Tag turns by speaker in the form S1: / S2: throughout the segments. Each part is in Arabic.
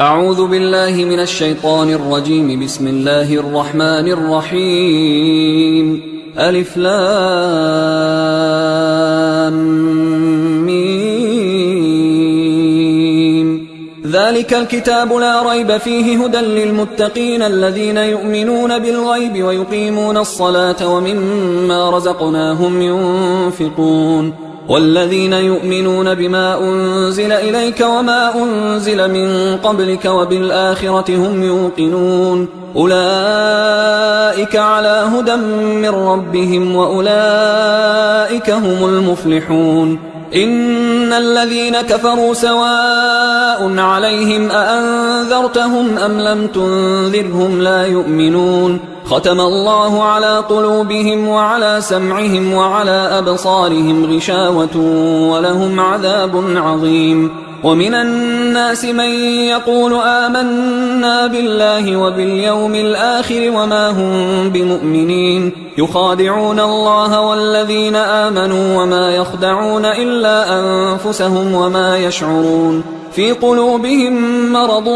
S1: أعوذ بالله من الشيطان الرجيم. بسم الله الرحمن الرحيم. ألف لام ميم. ذلك الكتاب لا ريب فيه هدى للمتقين الذين يؤمنون بالغيب ويقيمون الصلاة ومما رزقناهم ينفقون والذين يؤمنون بما أنزل إليك وما أنزل من قبلك وبالآخرة هم يوقنون أولئك على هدى من ربهم وأولئك هم المفلحون. إن الذين كفروا سواء عليهم أأنذرتهم أم لم تنذرهم لا يؤمنون. ختم الله على قلوبهم وعلى سمعهم وعلى أبصارهم غشاوة ولهم عذاب عظيم. ومن الناس من يقول آمنا بالله وباليوم الآخر وما هم بمؤمنين يخادعون الله والذين آمنوا وما يخدعون إلا أنفسهم وما يشعرون. في قلوبهم مرض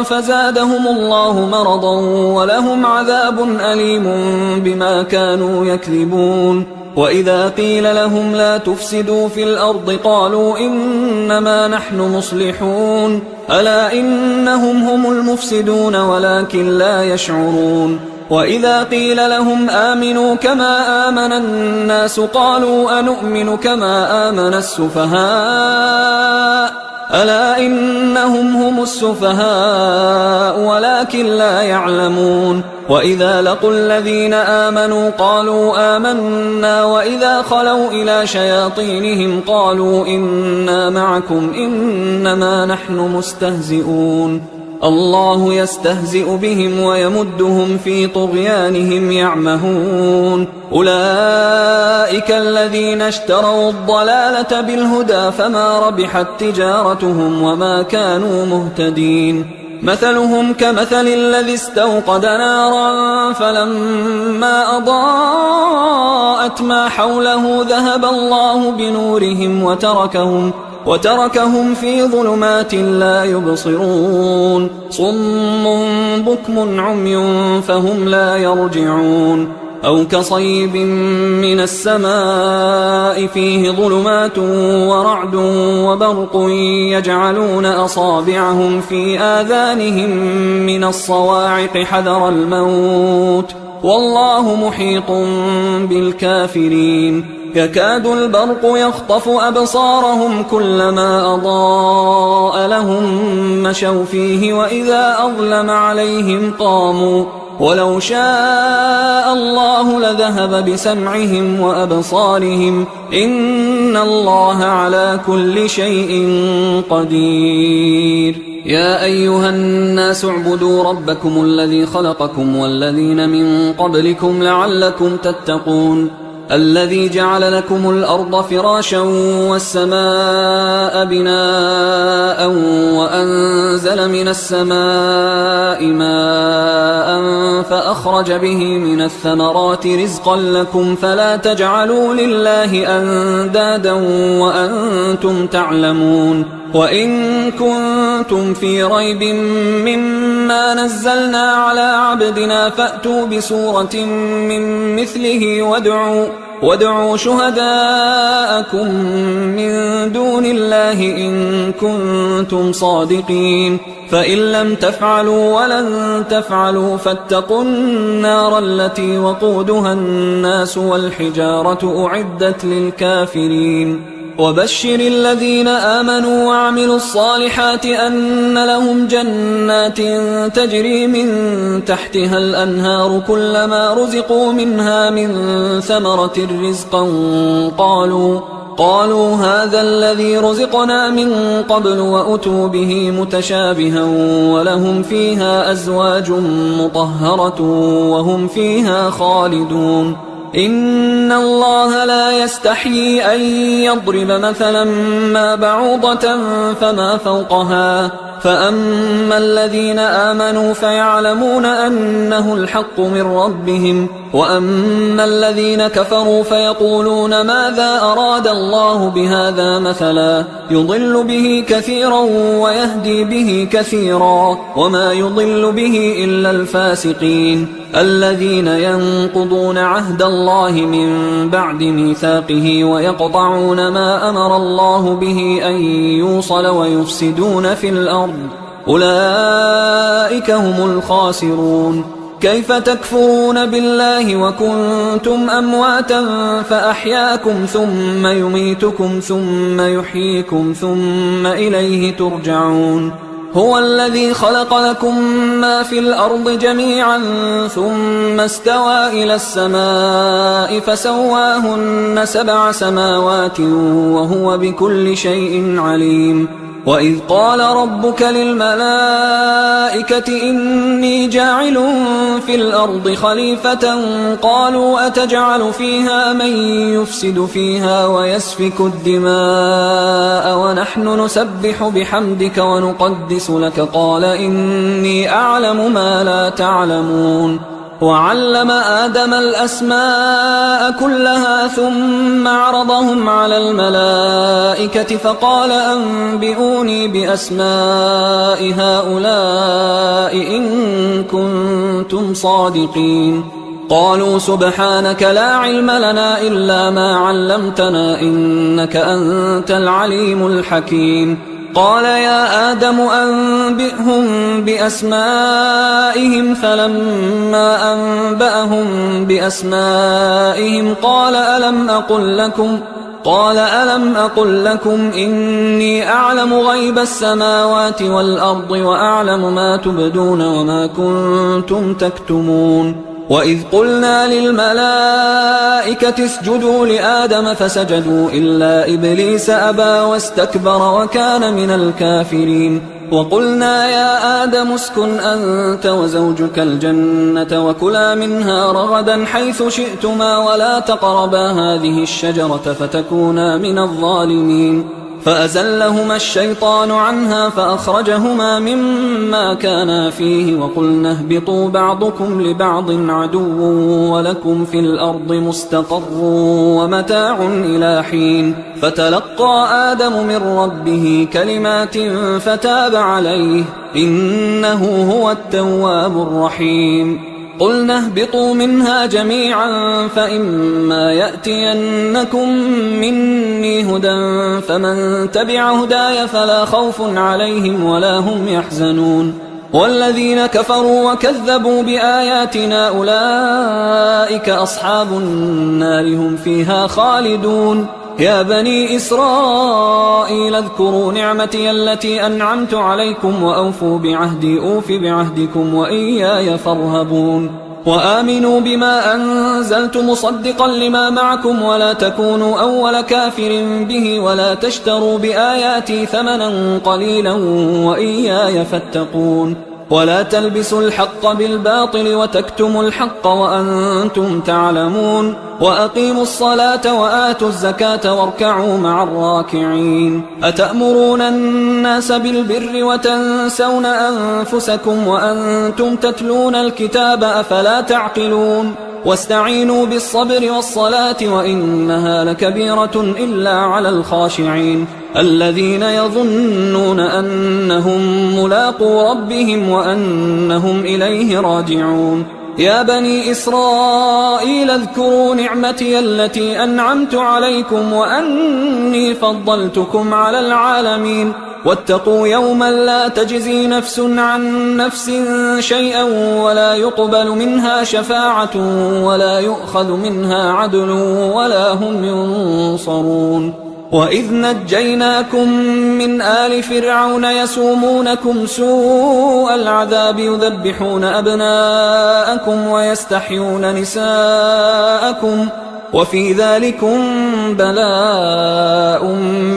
S1: فزادهم الله مرضا ولهم عذاب أليم بما كانوا يكذبون. وإذا قيل لهم لا تفسدوا في الأرض قالوا إنما نحن مصلحون ألا إنهم هم المفسدون ولكن لا يشعرون. وإذا قيل لهم آمنوا كما آمن الناس قالوا أنؤمن كما آمن السفهاء ألا إنهم هم السفهاء ولكن لا يعلمون. وإذا لقوا الذين آمنوا قالوا آمنا وإذا خلوا إلى شياطينهم قالوا إنا معكم إنما نحن مستهزئون. الله يستهزئ بهم ويمدهم في طغيانهم يعمهون. أولئك الذين اشتروا الضلالة بالهدى فما ربحت تجارتهم وما كانوا مهتدين. مثلهم كمثل الذي استوقد نارا فلما أضاءت ما حوله ذهب الله بنورهم وتركهم في ظلمات لا يبصرون. صم بكم عمي فهم لا يرجعون. أو كصيب من السماء فيه ظلمات ورعد وبرق يجعلون أصابعهم في آذانهم من الصواعق حذر الموت والله محيط بالكافرين. يكاد البرق يخطف أبصارهم كلما أضاء لهم مشوا فيه وإذا أظلم عليهم قاموا ولو شاء الله لذهب بسمعهم وأبصارهم إن الله على كل شيء قدير. يا أيها الناس اعبدوا ربكم الذي خلقكم والذين من قبلكم لعلكم تتقون الذي جعل لكم الأرض فراشا والسماء بناء وأنزل من السماء ماء فأخرج به من الثمرات رزقا لكم فلا تجعلوا لله أندادا وأنتم تعلمون. وإن كنتم في ريب مما نزلنا على عبدنا فأتوا بسورة من مثله وادعوا شهداءكم من دون الله إن كنتم صادقين فإن لم تفعلوا ولن تفعلوا فاتقوا النار التي وقودها الناس والحجارة أعدت للكافرين. وبشر الذين آمنوا وعملوا الصالحات أن لهم جنات تجري من تحتها الأنهار كلما رزقوا منها من ثمرة رزقا قالوا هذا الذي رزقنا من قبل وأتوا به متشابها ولهم فيها أزواج مطهرة وهم فيها خالدون. إن الله لا يستحيي أن يضرب مثلا ما بعوضة فما فوقها فأما الذين آمنوا فيعلمون أنه الحق من ربهم وأما الذين كفروا فيقولون ماذا أراد الله بهذا مثلا يضل به كثيرا ويهدي به كثيرا وما يضل به إلا الفاسقين الذين ينقضون عهد الله من بعد ميثاقه ويقطعون ما أمر الله به أن يوصل ويفسدون في الأرض أولئك هم الخاسرون. كيف تكفرون بالله وكنتم أمواتا فأحياكم ثم يميتكم ثم يحييكم ثم إليه ترجعون. هو الذي خلق لكم ما في الأرض جميعا ثم استوى إلى السماء فسواهن 7 سماوات وهو بكل شيء عليم. وإذ قال ربك للملائكة إني جاعل في الأرض خليفة قالوا أتجعل فيها من يفسد فيها ويسفك الدماء ونحن نسبح بحمدك ونقدس لك قال إني أعلم ما لا تعلمون. وعلم آدم الأسماء كلها ثم عرضهم على الملائكة فقال أنبئوني بأسماء هؤلاء إن كنتم صادقين. قالوا سبحانك لا علم لنا إلا ما علمتنا إنك أنت العليم الحكيم. قال يا آدم أنبئهم بأسمائهم فلما أنبأهم بأسمائهم قال ألم أقل لكم إني أعلم غيب السماوات والأرض وأعلم ما تبدون وما كنتم تكتمون. وإذ قلنا للملائكة اسجدوا لآدم فسجدوا إلا إبليس أبى واستكبر وكان من الكافرين. وقلنا يا آدم اسكن أنت وزوجك الجنة وكلا منها رغدا حيث شئتما ولا تقربا هذه الشجرة فتكونا من الظالمين. فأزلهما الشيطان عنها فأخرجهما مما كانا فيه وقلنا اهبطوا بعضكم لبعض عدو ولكم في الأرض مستقر ومتاع إلى حين. فتلقى آدم من ربه كلمات فتاب عليه إنه هو التواب الرحيم. قلنا اهبطوا منها جميعا فإما يأتينكم مني هدى فمن تبع هداي فلا خوف عليهم ولا هم يحزنون. والذين كفروا وكذبوا بآياتنا أولئك أصحاب النار هم فيها خالدون. يا بني إسرائيل اذكروا نعمتي التي أنعمت عليكم وأوفوا بعهدي أوف بعهدكم وإياي فارهبون. وآمنوا بما أنزلت مصدقا لما معكم ولا تكونوا أول كافر به ولا تشتروا بآياتي ثمنا قليلا وإياي فاتقون. ولا تلبسوا الحق بالباطل وتكتموا الحق وأنتم تعلمون. وأقيموا الصلاة وآتوا الزكاة واركعوا مع الراكعين. أتأمرون الناس بالبر وتنسون أنفسكم وأنتم تتلون الكتاب أفلا تعقلون. واستعينوا بالصبر والصلاة وإنها لكبيرة إلا على الخاشعين الذين يظنون أنهم ملاقو ربهم وأنهم إليه راجعون. يا بني إسرائيل اذكروا نعمتي التي أنعمت عليكم وأني فضلتكم على العالمين. واتقوا يوما لا تجزي نفس عن نفس شيئا ولا يقبل منها شفاعة ولا يؤخذ منها عدل ولا هم ينصرون. وإذ نجيناكم من آل فرعون يسومونكم سوء العذاب يذبحون أبناءكم ويستحيون نساءكم وفي ذلكم بلاء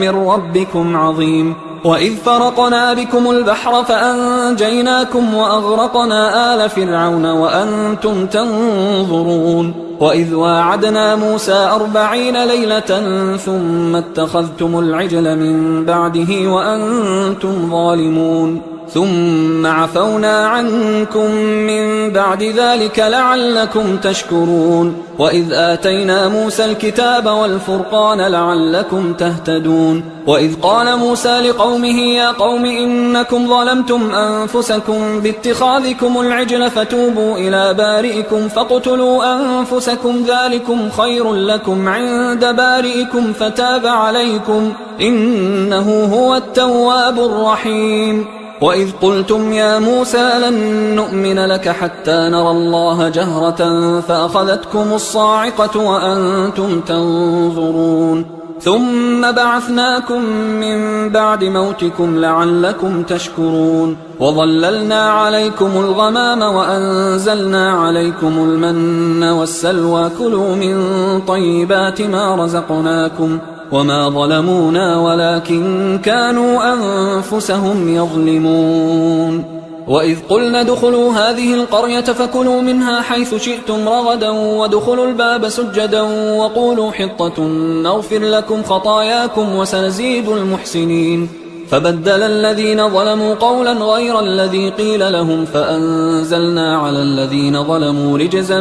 S1: من ربكم عظيم. وإذ فرقنا بكم البحر فأنجيناكم وأغرقنا آل فرعون وأنتم تنظرون. وإذ واعدنا موسى 40 ليلة ثم اتخذتم العجل من بعده وأنتم ظالمون. ثم عفونا عنكم من بعد ذلك لعلكم تشكرون وإذ آتينا موسى الكتاب والفرقان لعلكم تهتدون وإذ قال موسى لقومه يا قوم إنكم ظلمتم أنفسكم باتخاذكم العجل فتوبوا إلى بارئكم فاقتلوا أنفسكم ذلكم خير لكم عند بارئكم فتاب عليكم إنه هو التواب الرحيم وإذ قلتم يا موسى لن نؤمن لك حتى نرى الله جهرة فأخذتكم الصاعقة وأنتم تنظرون ثم بعثناكم من بعد موتكم لعلكم تشكرون وظللنا عليكم الغمام وأنزلنا عليكم المن والسلوى كلوا من طيبات ما رزقناكم وما ظلمونا ولكن كانوا أنفسهم يظلمون وإذ قلنا ادخلوا هذه القرية فكلوا منها حيث شئتم رغدا وادخلوا الباب سجدا وقولوا حطة نغفر لكم خطاياكم وسنزيد المحسنين فبدل الذين ظلموا قولا غير الذي قيل لهم فأنزلنا على الذين ظلموا رجزا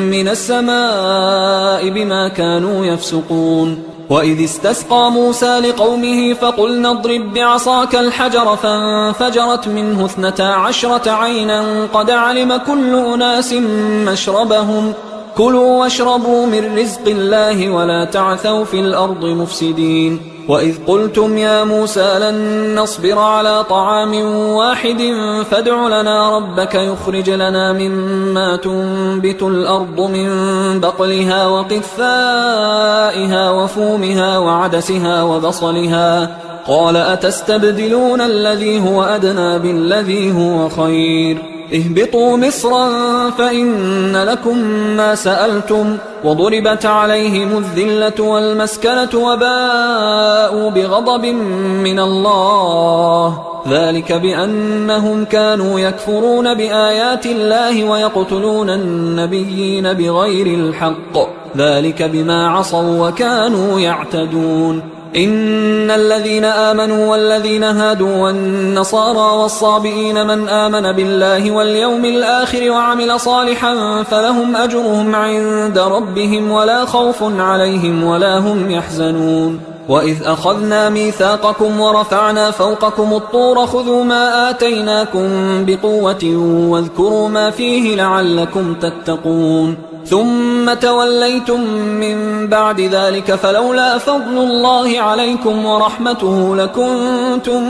S1: من السماء بما كانوا يفسقون وإذ استسقى موسى لقومه فقلنا اضرب بعصاك الحجر فانفجرت منه 12 عينا قد علم كل أناس مشربهم كلوا واشربوا من رزق الله ولا تعثوا في الأرض مفسدين وإذ قلتم يا موسى لن نصبر على طعام واحد فادع لنا ربك يخرج لنا مما تنبت الأرض من بقلها وقثائها وفومها وعدسها وبصلها قال أتستبدلون الذي هو أدنى بالذي هو خير اهبطوا مصرا فإن لكم ما سألتم وضربت عليهم الذلة والمسكنة وباءوا بغضب من الله ذلك بأنهم كانوا يكفرون بآيات الله ويقتلون النبيين بغير الحق ذلك بما عصوا وكانوا يعتدون إن الذين آمنوا والذين هادوا والنصارى والصابئين من آمن بالله واليوم الآخر وعمل صالحا فلهم أجرهم عند ربهم ولا خوف عليهم ولا هم يحزنون وإذ أخذنا ميثاقكم ورفعنا فوقكم الطور خذوا ما آتيناكم بقوة واذكروا ما فيه لعلكم تتقون ثم توليتم من بعد ذلك فلولا فضل الله عليكم ورحمته لكنتم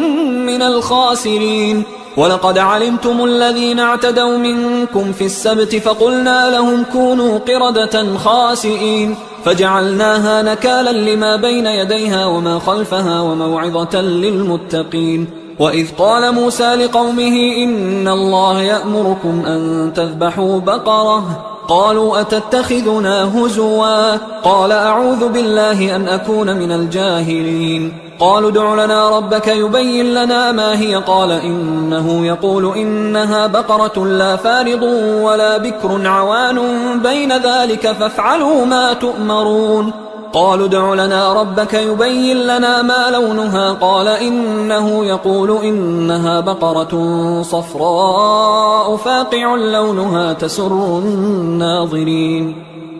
S1: من الخاسرين ولقد علمتم الذين اعتدوا منكم في السبت فقلنا لهم كونوا قردة خاسئين فجعلناها نكالا لما بين يديها وما خلفها وموعظة للمتقين وإذ قال موسى لقومه إن الله يأمركم أن تذبحوا بقرة قالوا أتتخذنا هزوا قال أعوذ بالله أن أكون من الجاهلين قالوا ادع لنا ربك يبين لنا ما هي قال إنه يقول إنها بقرة لا فارض ولا بكر عوان بين ذلك فافعلوا ما تؤمرون قالوا ادع لنا ربك يبين لنا ما لونها قال إنه يقول إنها بقرة صفراء فاقع لونها تسر الناظرين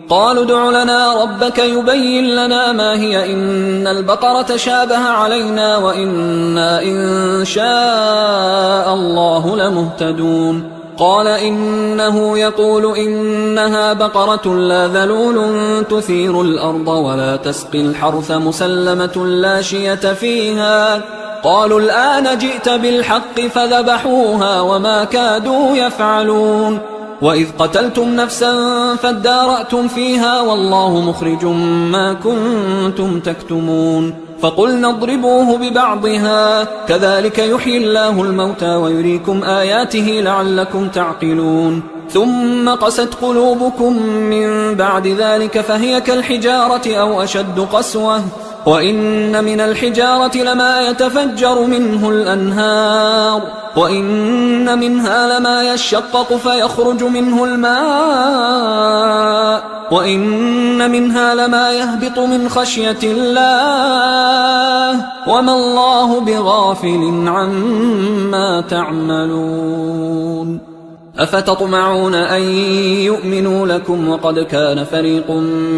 S1: قالوا ادع لنا ربك يبين لنا ما هي إن البقرة شابه علينا وإنا إن شاء الله لمهتدون قال إنه يقول إنها بقرة لا ذلول تثير الأرض ولا تسقي الحرث مسلمة لا شية فيها قالوا الآن جئت بالحق فذبحوها وما كادوا يفعلون وإذ قتلتم نفسا فادارأتم فيها والله مخرج ما كنتم تكتمون فقلنا اضربوه ببعضها كذلك يحيي الله الموتى ويريكم آياته لعلكم تعقلون ثم قست قلوبكم من بعد ذلك فهي كالحجارة أو أشد قسوة وإن من الحجارة لما يتفجر منه الأنهار وإن منها لما يشقق فيخرج منه الماء وإن منها لما يهبط من خشية الله وما الله بغافل عما تعملون. أفتطمعون أن يؤمنوا لكم وقد كان فريق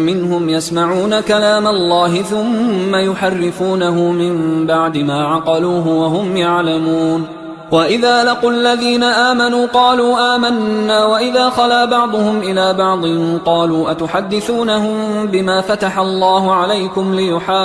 S1: منهم يسمعون كلام الله ثم يحرفونه من بعد ما عقلوه وهم يعلمون. وإذا لقوا الذين آمنوا قالوا آمنا وإذا خلا بعضهم إلى بعض قالوا أتحدثونهم بما فتح الله عليكم ليحاجوكم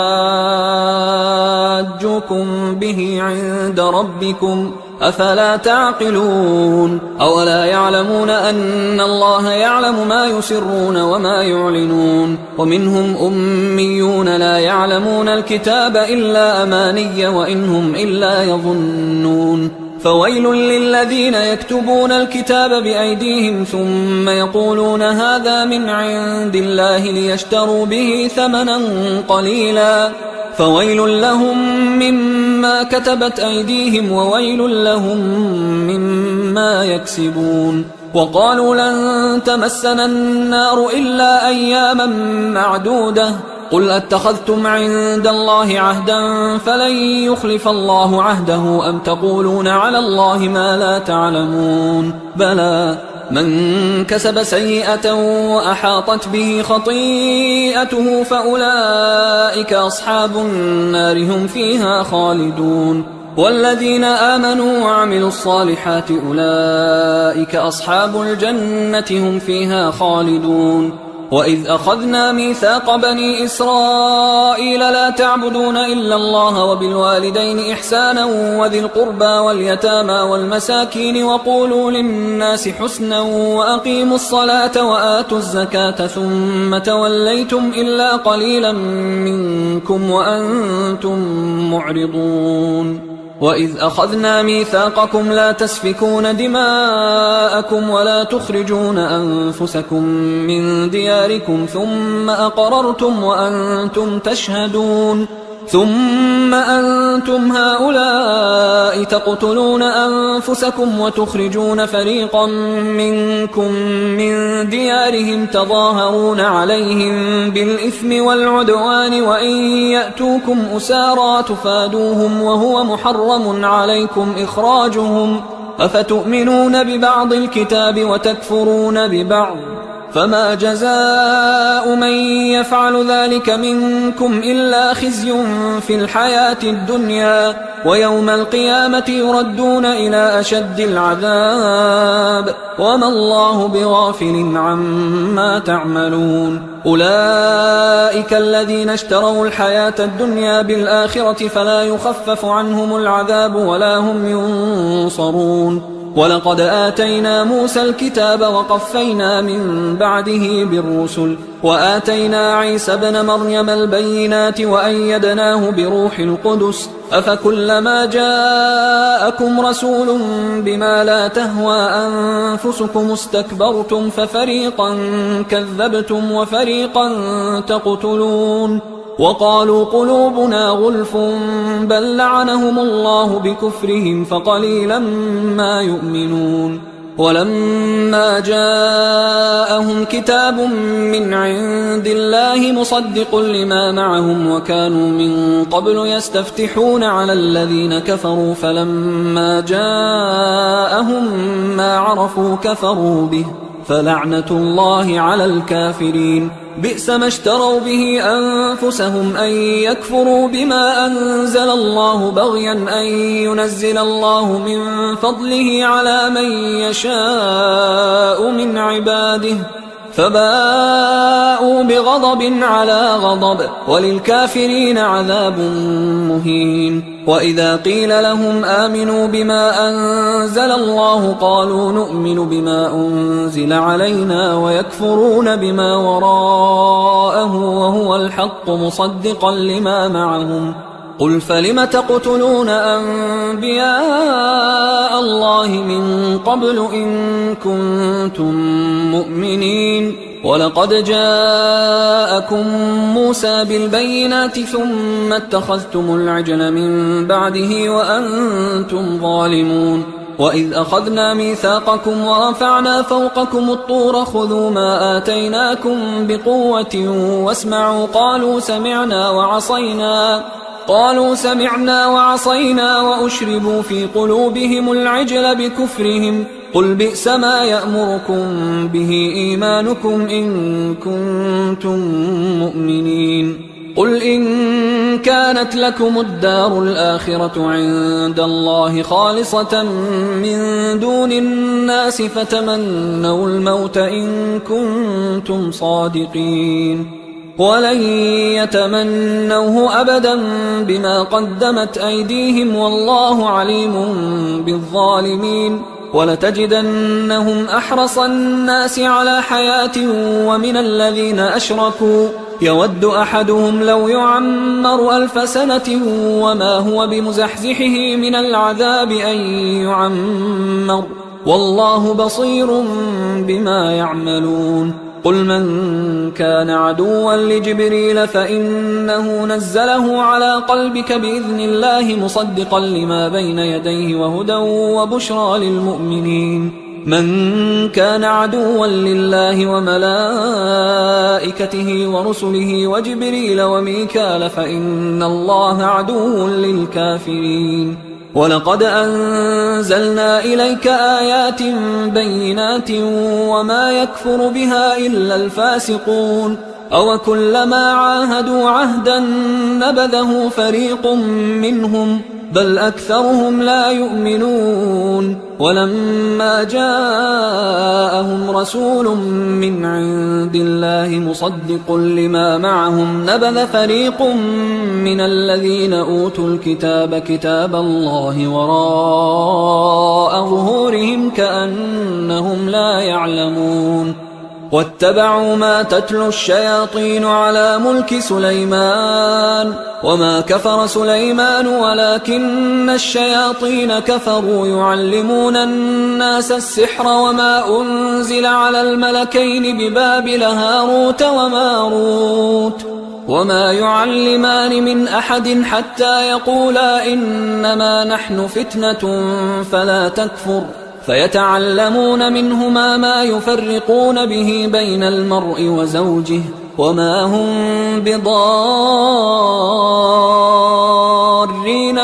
S1: به عند ربكم أفلا تعقلون. أولا يعلمون أن الله يعلم ما يسرون وما يعلنون. ومنهم أميون لا يعلمون الكتاب إلا أماني وإنهم إلا يظنون. فويل للذين يكتبون الكتاب بأيديهم ثم يقولون هذا من عند الله ليشتروا به ثمنا قليلا فويل لهم مما كتبت أيديهم وويل لهم مما يكسبون. وقالوا لن تمسنا النار إلا أياما معدودة قل أتخذتم عند الله عهدا فلن يخلف الله عهده أم تقولون على الله ما لا تعلمون. بلى من كسب سيئة وأحاطت به خطيئته فأولئك أصحاب النار هم فيها خالدون. والذين آمنوا وعملوا الصالحات أولئك أصحاب الجنة هم فيها خالدون. وإذ أخذنا ميثاق بني إسرائيل لا تعبدون إلا الله وبالوالدين إحسانا وذي القربى واليتامى والمساكين وقولوا للناس حسنا وأقيموا الصلاة وآتوا الزكاة ثم توليتم إلا قليلا منكم وأنتم معرضون. وإذ أخذنا ميثاقكم لا تسفكون دماءكم ولا تخرجون أنفسكم من دياركم ثم أقررتم وأنتم تشهدون ثم أنتم هؤلاء تقتلون أنفسكم وتخرجون فريقا منكم من ديارهم تظاهرون عليهم بالإثم والعدوان وإن يأتوكم أسارى تفادوهم وهو محرم عليكم إخراجهم أفتؤمنون ببعض الكتاب وتكفرون ببعض فما جزاء من يفعل ذلك منكم إلا خزي في الحياة الدنيا ويوم القيامة يردون إلى أشد العذاب وما الله بغافل عما تعملون. أولئك الذين اشتروا الحياة الدنيا بالآخرة فلا يخفف عنهم العذاب ولا هم ينصرون. ولقد آتينا موسى الكتاب وقفينا من بعده بالرسل وآتينا عيسى ابن مريم البينات وأيدناه بروح القدس أفكلما جاءكم رسول بما لا تهوى أنفسكم استكبرتم ففريقا كذبتم وفريقا تقتلون. وقالوا قلوبنا غلف بل لعنهم الله بكفرهم فقليلا ما يؤمنون. ولما جاءهم كتاب من عند الله مصدق لما معهم وكانوا من قبل يستفتحون على الذين كفروا فلما جاءهم ما عرفوا كفروا به فلعنة الله على الكافرين. بئس ما اشتروا به أنفسهم أن يكفروا بما أنزل الله بغيا أن ينزل الله من فضله على من يشاء من عباده فباءوا بغضب على غضب وللكافرين عذاب مهين. وإذا قيل لهم آمنوا بما أنزل الله قالوا نؤمن بما أنزل علينا ويكفرون بما وراءه وهو الحق مصدقا لما معهم قل فلم تقتلون أنبياء الله من قبل إن كنتم مؤمنين ولقد جاءكم موسى بالبينات ثم اتخذتم العجل من بعده وأنتم ظالمون وإذ أخذنا ميثاقكم ورفعنا فوقكم الطور خذوا ما آتيناكم بقوة واسمعوا قالوا سمعنا وعصينا وأشربوا في قلوبهم العجل بكفرهم قل بئس ما يأمركم به إيمانكم إن كنتم مؤمنين قل إن كانت لكم الدار الآخرة عند الله خالصة من دون الناس فتمنوا الموت إن كنتم صادقين ولن يتمنوه أبدا بما قدمت أيديهم والله عليم بالظالمين ولتجدنهم أحرص الناس على حياة ومن الذين أشركوا يود أحدهم لو يعمر 1000 سنة وما هو بمزحزحه من العذاب أن يعمر والله بصير بما يعملون قل من كان عدوا لجبريل فإنه نزله على قلبك بإذن الله مصدقا لما بين يديه وهدى وبشرى للمؤمنين من كان عدوا لله وملائكته ورسله وجبريل وميكال فإن الله عدو للكافرين ولقد أنزلنا إليك آيات بينات وما يكفر بها إلا الفاسقون أوكلما عاهدوا عهدا نبذه فريق منهم بل أكثرهم لا يؤمنون ولما جاءهم رسول من عند الله مصدق لما معهم نبذ فريق من الذين أوتوا الكتاب كتاب الله وراء ظهورهم كأنهم لا يعلمون واتبعوا ما تتلو الشياطين على ملك سليمان وما كفر سليمان ولكن الشياطين كفروا يعلمون الناس السحر وما أنزل على الملكين ببابل هاروت وماروت وما يعلمان من أحد حتى يقولا إنما نحن فتنة فلا تكفر فيتعلمون منهما ما يفرقون به بين المرء وزوجه وما هم بضارين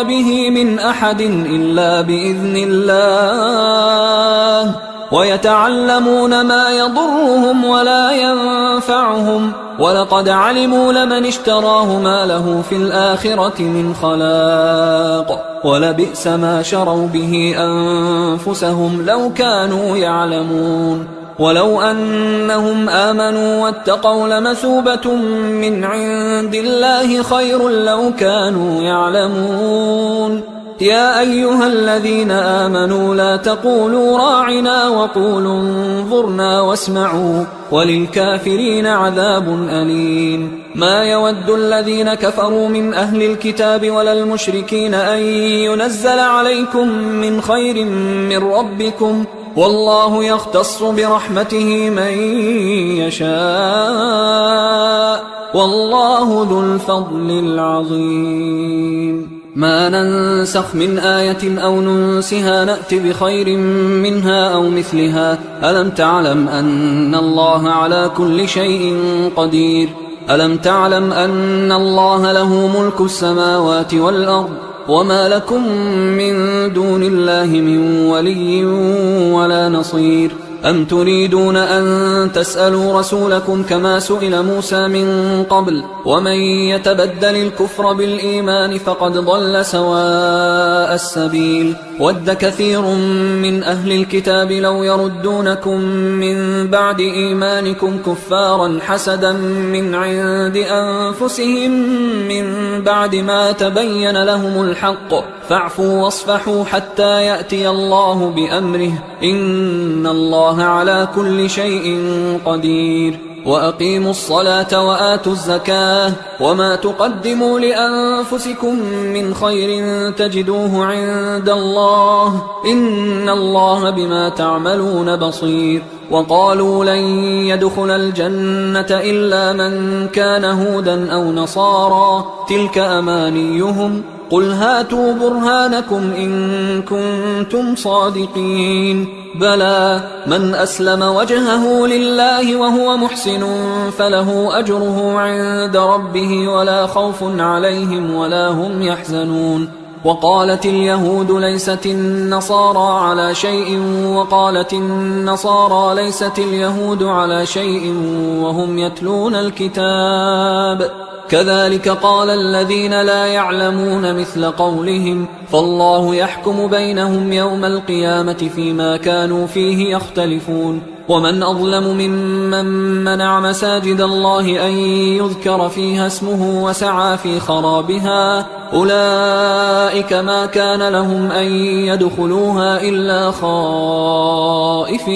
S1: به من أحد إلا بإذن الله ويتعلمون ما يضرهم ولا ينفعهم ولقد علموا لمن اشتراه ما له في الآخرة من خلاق ولبئس ما شروا به أنفسهم لو كانوا يعلمون ولو أنهم آمنوا واتقوا لمثوبة من عند الله خير لو كانوا يعلمون يا أيها الذين آمنوا لا تقولوا راعنا وقولوا انظرنا واسمعوا وللكافرين عذاب أليم ما يود الذين كفروا من أهل الكتاب ولا المشركين أن ينزل عليكم من خير من ربكم والله يختص برحمته من يشاء والله ذو الفضل العظيم ما ننسخ من آية أو ننسها نأت بخير منها أو مثلها ألم تعلم أن الله على كل شيء قدير ألم تعلم أن الله له ملك السماوات والأرض وما لكم من دون الله من ولي ولا نصير أم تريدون أن تسألوا رسولكم كما سئل موسى من قبل ومن يتبدل الكفر بالإيمان فقد ضل سواء السبيل ود كثير من أهل الكتاب لو يردونكم من بعد إيمانكم كفارا حسدا من عند أنفسهم من بعد ما تبين لهم الحق فاعفوا واصفحوا حتى يأتي الله بأمره إن الله على كل شيء قدير وأقيموا الصلاة وآتوا الزكاة وما تقدموا لأنفسكم من خير تجدوه عند الله إن الله بما تعملون بصير وقالوا لن يدخل الجنة إلا من كان هودا أو نصارى تلك أمانيهم قل هاتوا برهانكم إن كنتم صادقين بلى من أسلم وجهه لله وهو محسن فله أجره عند ربه ولا خوف عليهم ولا هم يحزنون وقالت اليهود ليست النصارى على شيء وقالت النصارى ليست اليهود على شيء وهم يتلون الكتاب كذلك قال الذين لا يعلمون مثل قولهم فالله يحكم بينهم يوم القيامة فيما كانوا فيه يختلفون ومن أظلم ممن منع مساجد الله أن يذكر فيها اسمه وسعى في خرابها أولئك ما كان لهم أن يدخلوها إلا خائفين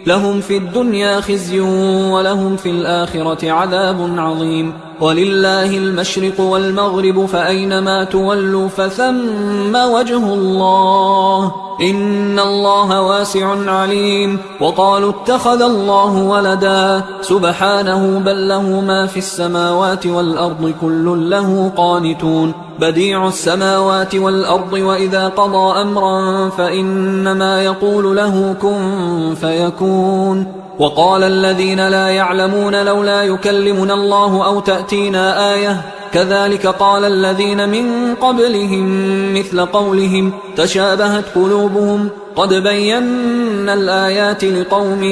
S1: لهم في الدنيا خزي ولهم في الآخرة عذاب عظيم ولله المشرق والمغرب فأينما تولوا فثم وجه الله إن الله واسع عليم وقالوا اتخذ الله ولدا سبحانه بل له ما في السماوات والأرض كل له قانتون بديع السماوات والأرض وإذا قضى أمرا فإنما يقول له كن فيكون وقال الذين لا يعلمون لولا يكلمنا الله أو تأتينا آية كذلك قال الذين من قبلهم مثل قولهم تشابهت قلوبهم قد بينا الآيات لقوم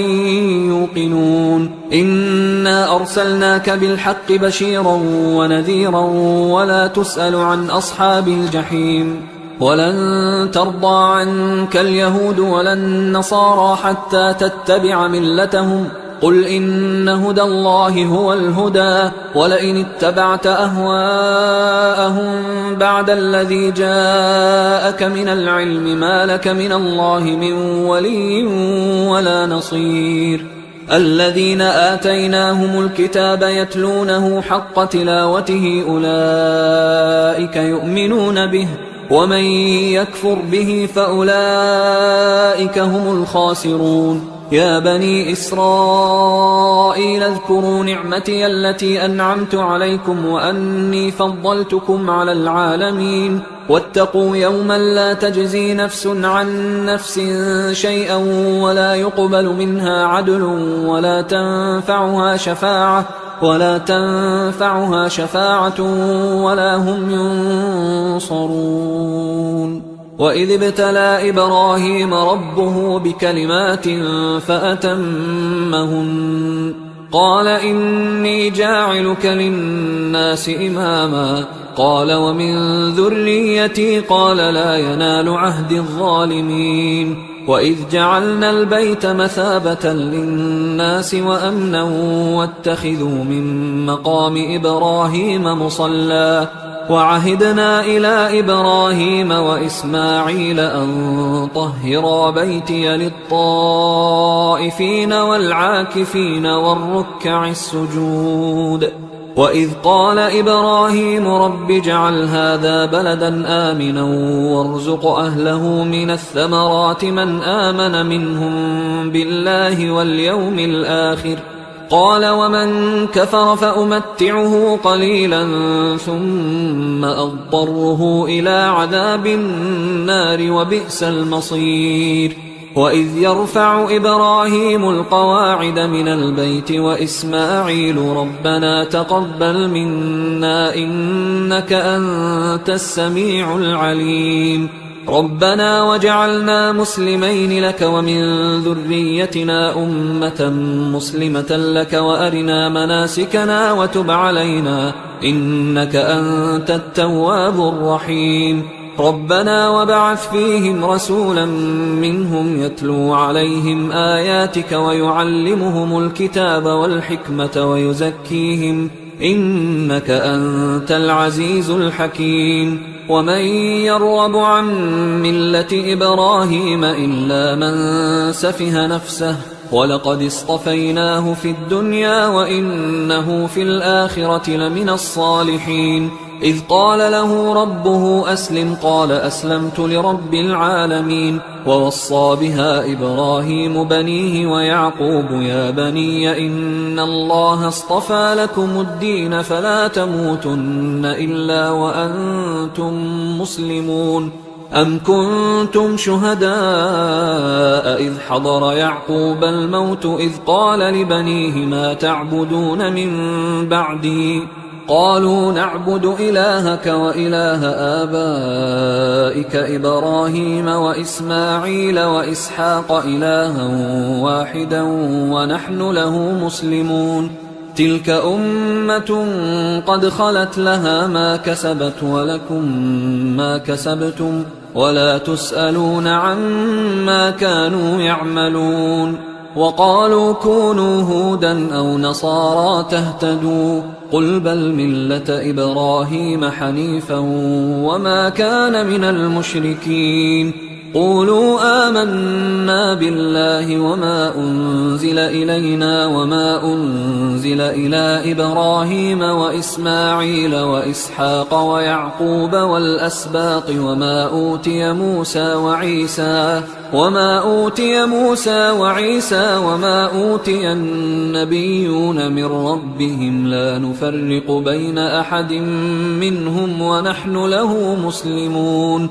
S1: يوقنون إنا أرسلناك بالحق بشيرا ونذيرا ولا تسأل عن أصحاب الجحيم ولن ترضى عنك اليهود ولا النصارى حتى تتبع ملتهم قل إن هدى الله هو الهدى ولئن اتبعت أهواءهم بعد الذي جاءك من العلم ما لك من الله من ولي ولا نصير الذين آتيناهم الكتاب يتلونه حق تلاوته أولئك يؤمنون به ومن يكفر به فأولئك هم الخاسرون يا بني إسرائيل اذكروا نعمتي التي أنعمت عليكم وأني فضلتكم على العالمين واتقوا يوما لا تجزي نفس عن نفس شيئا ولا يقبل منها عدل ولا تنفعها شفاعة ولا هم ينصرون وإذ ابتلى إبراهيم ربه بكلمات فأتمهن قال إني جاعلك للناس إماما قال ومن ذريتي قال لا ينال عهد الظالمين وإذ جعلنا البيت مثابة للناس وأمنا واتخذوا من مقام إبراهيم مصلى وعهدنا إلى إبراهيم وإسماعيل أن طهرا بيتي للطائفين والعاكفين والركع السجود وإذ قال إبراهيم رب اجعل هذا بلدا آمنا وارزق أهله من الثمرات من آمن منهم بالله واليوم الآخر قال ومن كفر فأمتعه قليلا ثم أضطره إلى عذاب النار وبئس المصير وإذ يرفع إبراهيم القواعد من البيت وإسماعيل ربنا تقبل منا إنك أنت السميع العليم ربنا وجعلنا مسلمين لك ومن ذريتنا أمة مسلمة لك وأرنا مناسكنا وتب علينا إنك أنت التواب الرحيم ربنا وبعث فيهم رسولا منهم يتلو عليهم آياتك ويعلمهم الكتاب والحكمة ويزكيهم إنك أنت العزيز الحكيم ومن يرغب عن ملة إبراهيم إلا من سفه نفسه ولقد اصطفيناه في الدنيا وإنه في الآخرة لمن الصالحين إذ قال له ربه أسلم قال أسلمت لرب العالمين. ووصى بها إبراهيم بنيه ويعقوب يا بني إن الله اصطفى لكم الدين فلا تموتن إلا وأنتم مسلمون. أم كنتم شهداء إذ حضر يعقوب الموت إذ قال لبنيه ما تعبدون من بعدي قالوا نعبد إلهك وإله آبائك إبراهيم وإسماعيل وإسحاق إلها واحدا ونحن له مسلمون. تلك أمة قد خلت لها ما كسبت ولكم ما كسبتم ولا تسألون عما كانوا يعملون. وقالوا كونوا هودا أو نصارى تهتدوا قل بل ملة إبراهيم حنيفا وما كان من المشركين. قولوا آمنا بالله وما أنزل إلينا وما أنزل إلى إبراهيم وإسماعيل وإسحاق ويعقوب والأسباط وما أوتي موسى وعيسى وما أوتي النبيون من ربهم لا نفرق بين أحد منهم ونحن له مسلمون.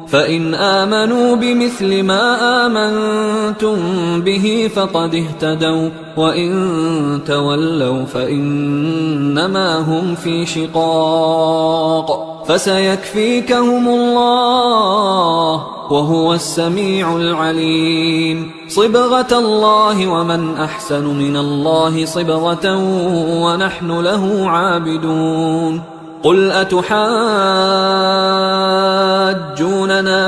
S1: فإن آمنوا بمثل ما آمنتم به فقد اهتدوا وإن تولوا فإنما هم في شقاق فسيكفيكهم الله وهو السميع العليم. صبغة الله ومن أحسن من الله صبغة ونحن له عابدون. قل أتحاجوننا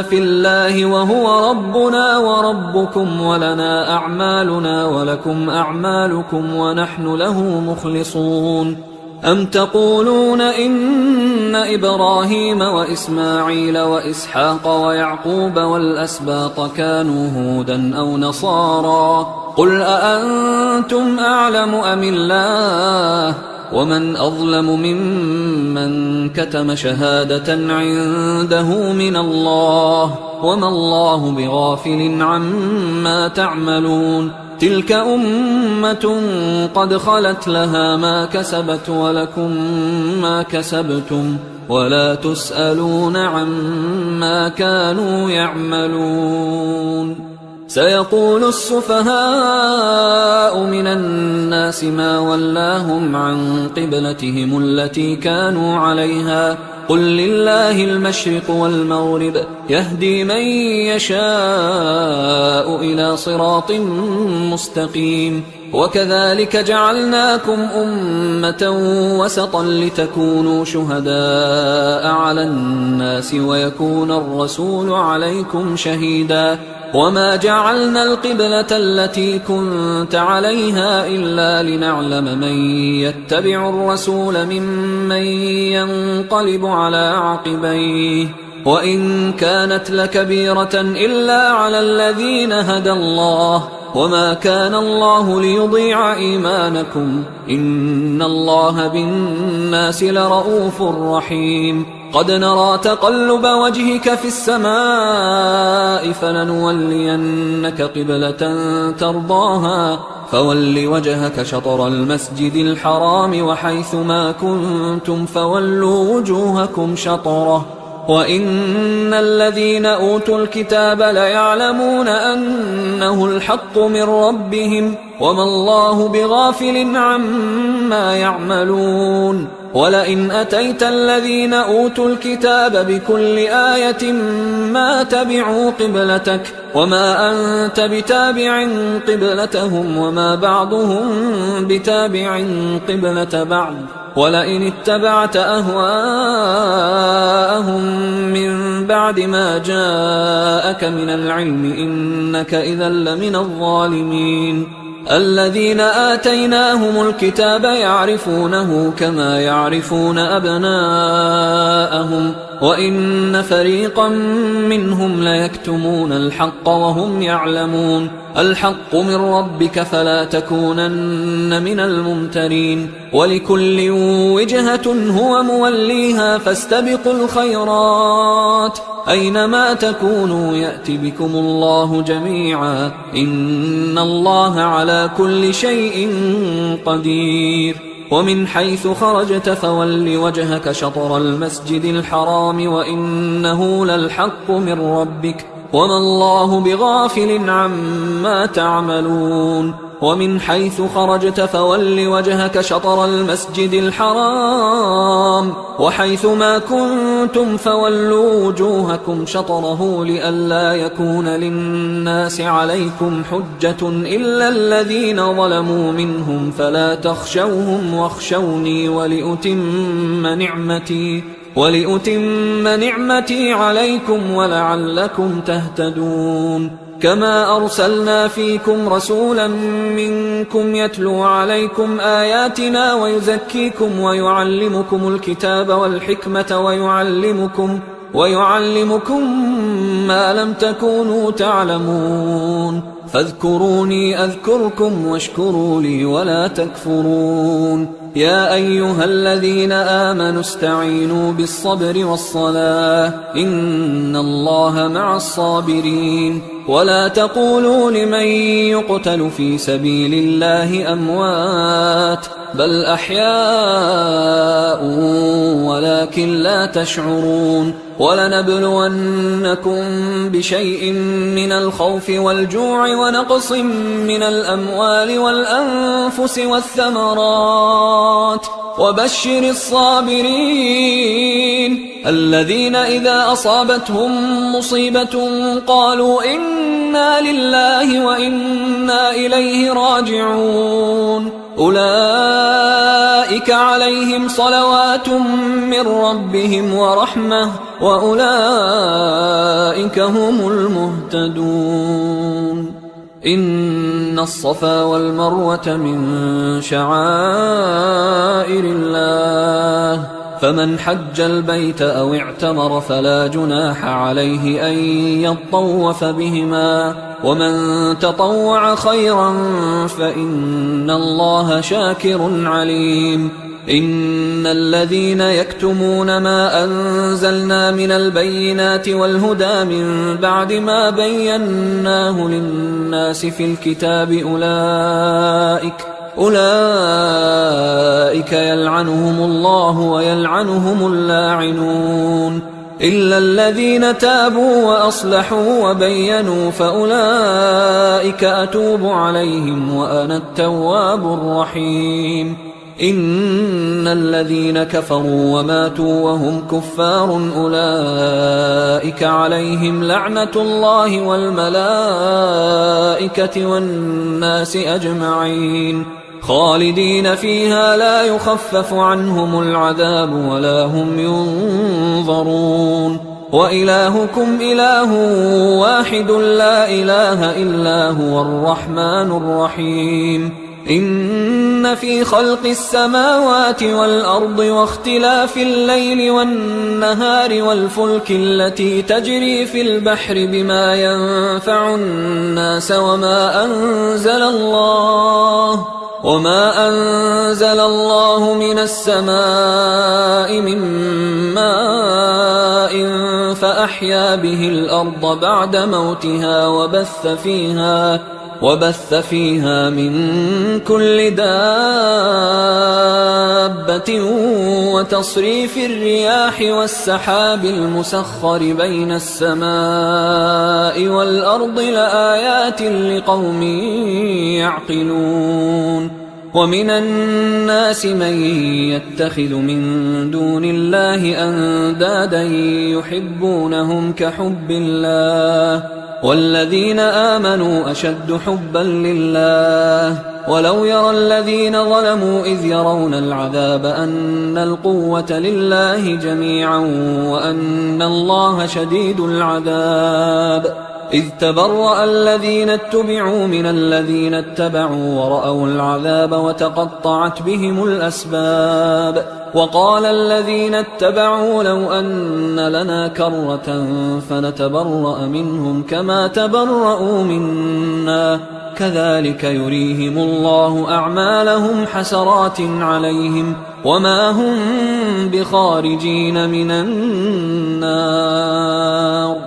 S1: في الله وهو ربنا وربكم ولنا أعمالنا ولكم أعمالكم ونحن له مخلصون. أم تقولون إن إبراهيم وإسماعيل وإسحاق ويعقوب والأسباط كانوا هودا أو نصارى قل أأنتم أعلم أم الله ومن أظلم ممن كتم شهادة عنده من الله وما الله بغافل عما تعملون. تلك أمة قد خلت لها ما كسبت ولكم ما كسبتم ولا تسألون عما كانوا يعملون. سيقول السفهاء من الناس ما ولاهم عن قبلتهم التي كانوا عليها قل لله المشرق والمغرب يهدي من يشاء إلى صراط مستقيم. وكذلك جعلناكم أمة وسطا لتكونوا شهداء على الناس ويكون الرسول عليكم شهيدا. وما جعلنا القبلة التي كنت عليها إلا لنعلم من يتبع الرسول ممن ينقلب على عقبيه وإن كانت لكبيرة إلا على الذين هدى الله وما كان الله ليضيع إيمانكم إن الله بالناس لرؤوف رحيم. قد نرى تقلب وجهك في السماء فلنولينك قبلة ترضاها فول وجهك شطر المسجد الحرام وحيث ما كنتم فولوا وجوهكم شطره وإن الذين أوتوا الكتاب ليعلمون أنه الحق من ربهم وما الله بغافل عما يعملون. ولئن أتيت الذين أوتوا الكتاب بكل آية ما تبعوا قبلتك وما أنت بتابع قبلتهم وما بعضهم بتابع قبلة بعض ولئن اتبعت أهواءهم من بعد ما جاءك من العلم إنك إذا لمن الظالمين. الذين آتيناهم الكتاب يعرفونه كما يعرفون أبناءهم وإن فريقا منهم ليكتمون الحق وهم يعلمون الحق من ربك فلا تكونن من الممترين ولكل وجهة هو موليها فاستبقوا الخيرات أينما تكونوا يأت بكم الله جميعا إن الله على كل شيء قدير ومن حيث خرجت فول وجهك شطر المسجد الحرام وإنه للحق من ربك وما الله بغافل عما تعملون ومن حيث خرجت فول وجهك شطر المسجد الحرام وحيث ما كنتم فولوا وجوهكم شطره لئلا يكون للناس عليكم حجة إلا الذين ظلموا منهم فلا تخشوهم واخشوني ولأتم نعمتي عليكم ولعلكم تهتدون كما أرسلنا فيكم رسولا منكم يتلو عليكم آياتنا ويزكيكم ويعلمكم الكتاب والحكمة ويعلمكم ما لم تكونوا تعلمون فاذكروني أذكركم واشكروا لي ولا تكفرون يا أيها الذين آمنوا استعينوا بالصبر والصلاة إن الله مع الصابرين ولا تقولوا لمن يقتل في سبيل الله أموات بل أحياء ولكن لا تشعرون ولنبلونكم بشيء من الخوف والجوع ونقص من الأموال والأنفس والثمرات وبشر الصابرين الذين إذا أصابتهم مصيبة قالوا إنا لله وإنا إليه راجعون أولئك عليهم صلوات من ربهم ورحمة وأولئك هم المهتدون إن الصفا والمروة من شعائر الله فمن حج البيت أو اعتمر فلا جناح عليه أن يطوف بهما ومن تطوع خيرا فإن الله شاكر عليم إن الذين يكتمون ما أنزلنا من البينات والهدى من بعد ما بيناه للناس في الكتاب أولئك يلعنهم الله ويلعنهم اللاعنون إلا الذين تابوا وأصلحوا وبينوا فأولئك أتوب عليهم وأنا التواب الرحيم إن الذين كفروا وماتوا وهم كفار أولئك عليهم لعنة الله والملائكة والناس أجمعين خالدين فيها لا يخفف عنهم العذاب ولا هم ينظرون وإلهكم إله واحد لا إله إلا هو الرحمن الرحيم إن في خلق السماوات والأرض واختلاف الليل والنهار والفلك التي تجري في البحر بما ينفع الناس وما أنزل الله من السماء من ماء فأحيا به الأرض بعد موتها وبث فيها من كل دابة وتصريف الرياح والسحاب المسخر بين السماء والأرض لآيات لقوم يعقلون ومن الناس من يتخذ من دون الله أندادا يحبونهم كحب الله والذين آمنوا أشد حبا لله ولو يرى الذين ظلموا إذ يرون العذاب أن القوة لله جميعا وأن الله شديد العذاب إذ تبرأ الذين اتبعوا من الذين اتبعوا ورأوا العذاب وتقطعت بهم الأسباب وقال الذين اتبعوا لو أن لنا كرة فنتبرأ منهم كما تبرأوا منا كذلك يريهم الله أعمالهم حسرات عليهم وما هم بخارجين من النار.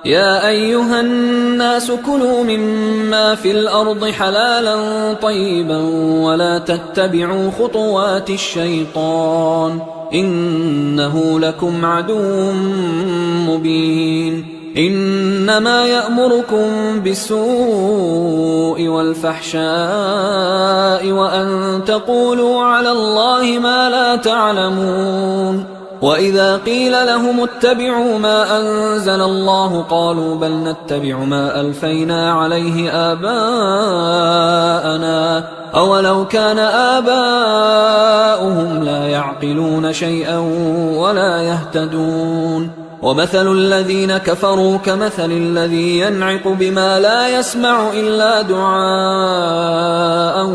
S1: يا أيها الناس كلوا مما في الأرض حلالا طيبا ولا تتبعوا خطوات الشيطان إنه لكم عدو مبين. إنما يأمركم بالسوء والفحشاء وأن تقولوا على الله ما لا تعلمون. وإذا قيل لهم اتبعوا ما أنزل الله قالوا بل نتبع ما ألفينا عليه آباءنا أولو كان آباؤهم لا يعقلون شيئا ولا يهتدون. ومثل الذين كفروا كمثل الذي ينعق بما لا يسمع إلا دعاء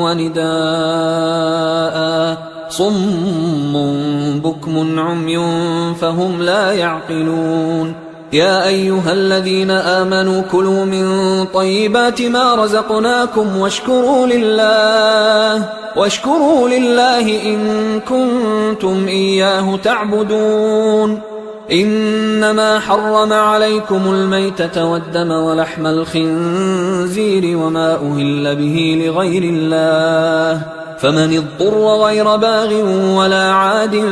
S1: ونداء صم بكم عمي فهم لا يعقلون. يا أيها الذين آمنوا كلوا من طيبات ما رزقناكم واشكروا لله إن كنتم إياه تعبدون. إنما حرم عليكم الميتة والدم ولحم الخنزير وما أهل به لغير الله فمن اضطر غير باغ ولا عاد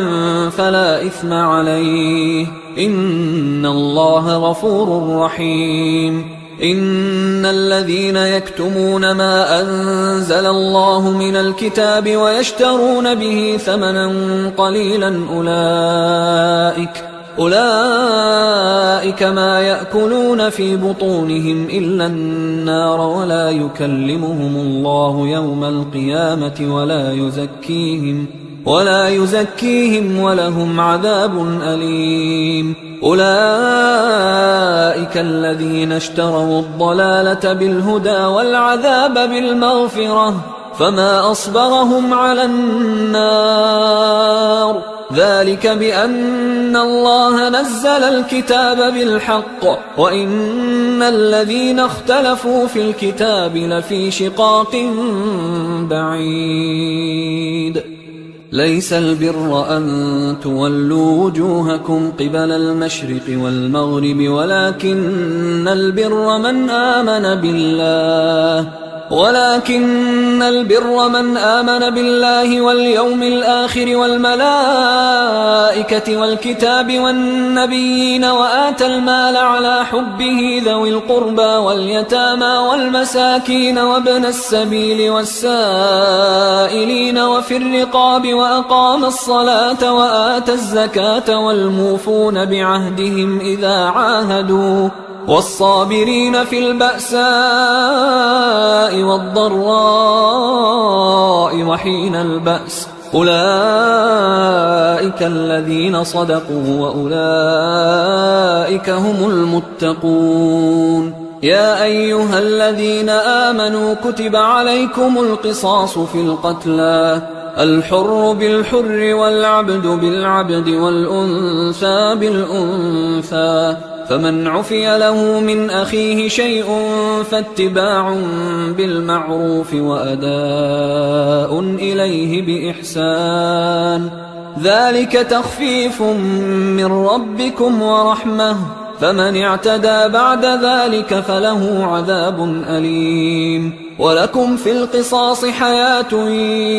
S1: فلا إثم عليه إن الله غفور رحيم. إن الذين يكتمون ما أنزل الله من الكتاب ويشترون به ثمنا قليلا أولئك ما يأكلون في بطونهم إلا النار ولا يكلمهم الله يوم القيامة ولا يزكيهم ولهم عذاب أليم. أولئك الذين اشتروا الضلالة بالهدى والعذاب بالمغفرة فما أصبرهم على النار ذلك بأن الله نزل الكتاب بالحق وإن الذين اختلفوا في الكتاب لفي شقاق بعيد. ليس البر أن تولوا وجوهكم قبل المشرق والمغرب ولكن البر من آمن بالله واليوم الآخر والملائكة والكتاب والنبيين وآتى المال على حبه ذوي القربى واليتامى والمساكين وابن السبيل والسائلين وفي الرقاب وأقام الصلاة وآتى الزكاة والموفون بعهدهم إذا عاهدوا والصابرين في البأساء والضراء وحين البأس أولئك الذين صدقوا وأولئك هم المتقون. يا أيها الذين آمنوا كتب عليكم القصاص في القتلى الحر بالحر والعبد بالعبد والأنثى بالأنثى فمن عفي له من أخيه شيء فاتباع بالمعروف وأداء إليه بإحسان ذلك تخفيف من ربكم ورحمة فمن اعتدى بعد ذلك فله عذاب أليم. ولكم في القصاص حياة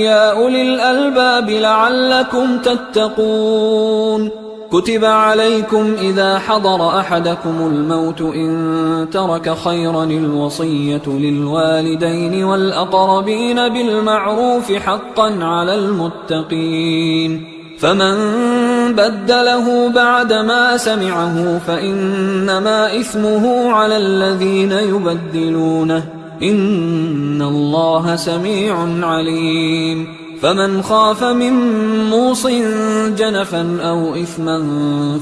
S1: يا أولي الألباب لعلكم تتقون. كتب عليكم إذا حضر أحدكم الموت إن ترك خيرا الوصية للوالدين والأقربين بالمعروف حقا على المتقين فمن بدله بعدما سمعه فإنما إثمه على الذين يبدلونه إن الله سميع عليم. فمن خاف من موص جنفا أو إثما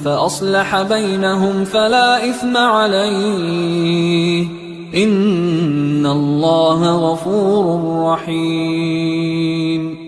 S1: فأصلح بينهم فلا إثم عليه إن الله غفور رحيم.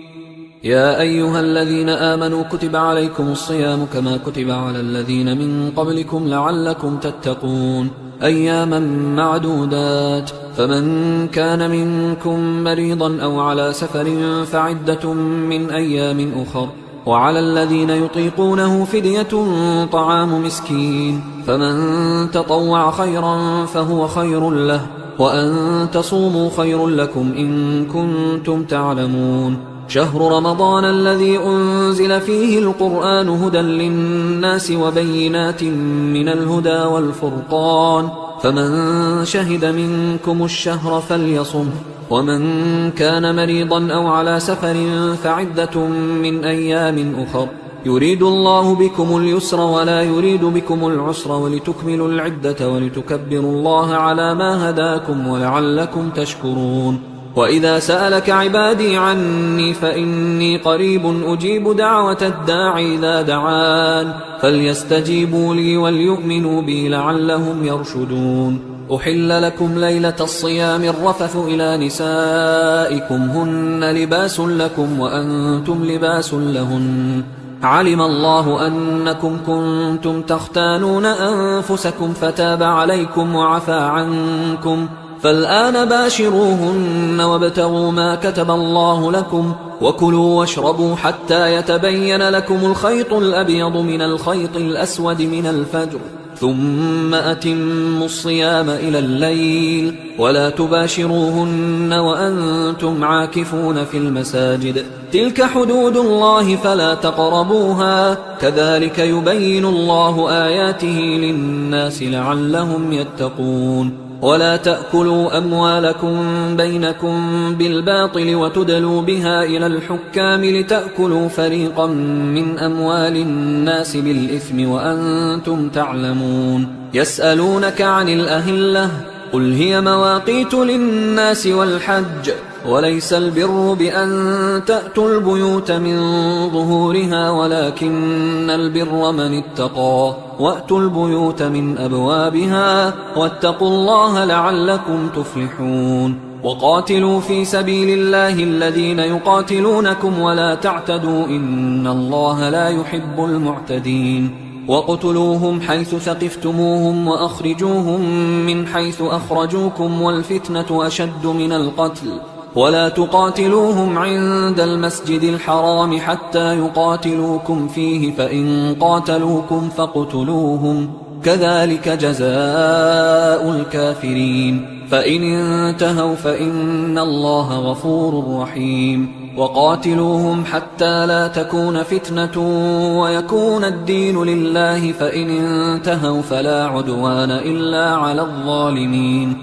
S1: يا أيها الذين آمنوا كتب عليكم الصيام كما كتب على الذين من قبلكم لعلكم تتقون أياما معدودات، فمن كان منكم مريضا أو على سفر فعدة من أيام أخر، وعلى الذين يطيقونه فدية طعام مسكين، فمن تطوع خيرا فهو خير له، وأن تصوموا خير لكم إن كنتم تعلمون. شهر رمضان الذي أنزل فيه القرآن هدى للناس وبينات من الهدى والفرقان، فمن شهد منكم الشهر فليصمه، ومن كان مريضا أو على سفر فعدة من أيام أخر، يريد الله بكم اليسر ولا يريد بكم العسر ولتكملوا العدة ولتكبروا الله على ما هداكم ولعلكم تشكرون. وإذا سألك عبادي عني فإني قريب أجيب دعوة الداعي إذا دعان، فليستجيبوا لي وليؤمنوا بي لعلهم يرشدون. أحل لكم ليلة الصيام الرفث إلى نسائكم هن لباس لكم وأنتم لباس لهن، علم الله أنكم كنتم تختانون أنفسكم فتاب عليكم وعفى عنكم، فالآن باشروهن وابتغوا ما كتب الله لكم، وكلوا واشربوا حتى يتبين لكم الخيط الأبيض من الخيط الأسود من الفجر، ثم أتموا الصيام إلى الليل، ولا تباشروهن وأنتم عاكفون في المساجد، تلك حدود الله فلا تقربوها، كذلك يبين الله آياته للناس لعلهم يتقون. ولا تأكلوا أموالكم بينكم بالباطل وتدلوا بها إلى الحكام لتأكلوا فريقا من أموال الناس بالإثم وأنتم تعلمون. يسألونك عن الأهلة قل هي مواقيت للناس والحج، وليس البر بأن تأتوا البيوت من ظهورها ولكن البر من اتقى، وأتوا البيوت من أبوابها واتقوا الله لعلكم تفلحون. وقاتلوا في سبيل الله الذين يقاتلونكم ولا تعتدوا إن الله لا يحب المعتدين. وقتلوهم حيث ثقفتموهم وأخرجوهم من حيث أخرجوكم والفتنة أشد من القتل، ولا تقاتلوهم عند المسجد الحرام حتى يقاتلوكم فيه، فإن قاتلوكم فاقتلوهم، كذلك جزاء الكافرين، فإن انتهوا فإن الله غفور رحيم. وقاتلوهم حتى لا تكون فتنة ويكون الدين لله، فإن انتهوا فلا عدوان إلا على الظالمين.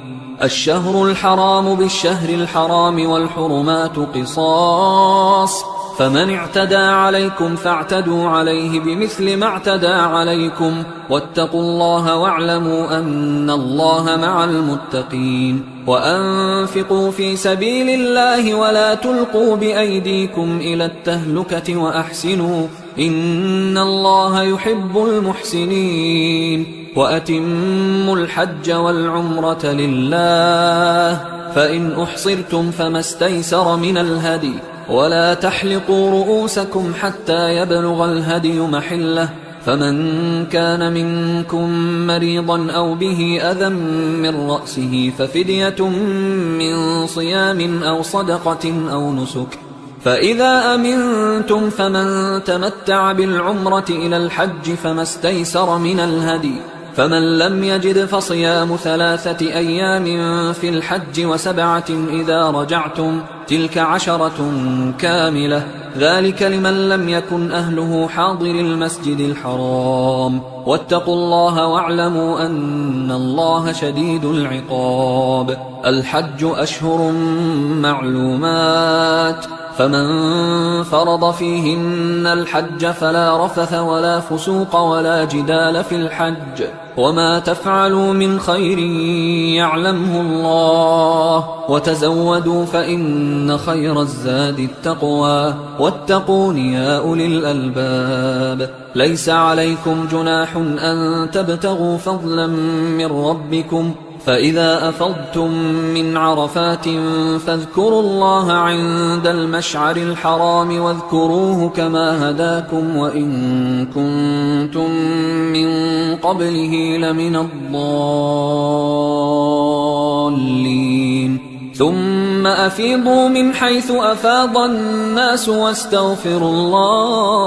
S1: الشهر الحرام بالشهر الحرام والحرمات قصاص، فمن اعتدى عليكم فاعتدوا عليه بمثل ما اعتدى عليكم، واتقوا الله واعلموا أن الله مع المتقين. وأنفقوا في سبيل الله ولا تلقوا بأيديكم إلى التهلكة وأحسنوا إن الله يحب المحسنين. وأتموا الحج والعمرة لله، فإن أحصرتم فما استيسر من الهدي، ولا تحلقوا رؤوسكم حتى يبلغ الهدي محله، فمن كان منكم مريضا أو به أذى من رأسه ففدية من صيام أو صدقة أو نسك، فإذا أمنتم فمن تمتع بالعمرة إلى الحج فما استيسر من الهدي، فمن لم يجد فصيام 3 أيام في الحج و7 إذا رجعتم، تلك 10 كاملة، ذلك لمن لم يكن أهله حاضر المسجد الحرام. واتقوا الله واعلموا أن الله شديد العقاب. الحج أشهر معلومات، فمن فرض فيهن الحج فلا رفث ولا فسوق ولا جدال في الحج وما تفعلوا من خير يعلمه الله وتزودوا فإن خير الزاد التقوى واتقون يا أولي الألباب. ليس عليكم جناح أن تبتغوا فضلا من ربكم فإذا أفضتم من عرفات فاذكروا الله عند المشعر الحرام واذكروه كما هداكم وإن كنتم من قبله لمن الضالين. ثم أفيضوا من حيث أفاض الناس واستغفروا الله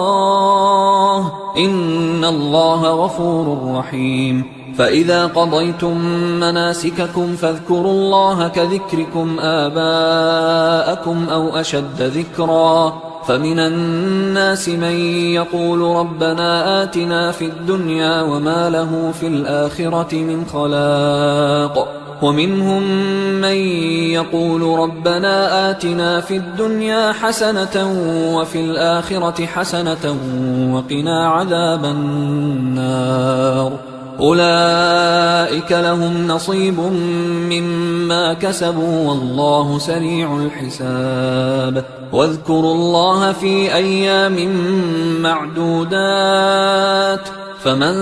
S1: إن الله غفور رحيم. فإذا قضيتم مناسككم فاذكروا الله كذكركم آباءكم أو أشد ذكرا. فمن الناس من يقول ربنا آتنا في الدنيا وما له في الآخرة من خلاق ومنهم من يقول ربنا آتنا في الدنيا حسنة وفي الآخرة حسنة وقنا عذاب النار. أولئك لهم نصيب مما كسبوا والله سريع الحساب. واذكروا الله في أيام معدودات فمن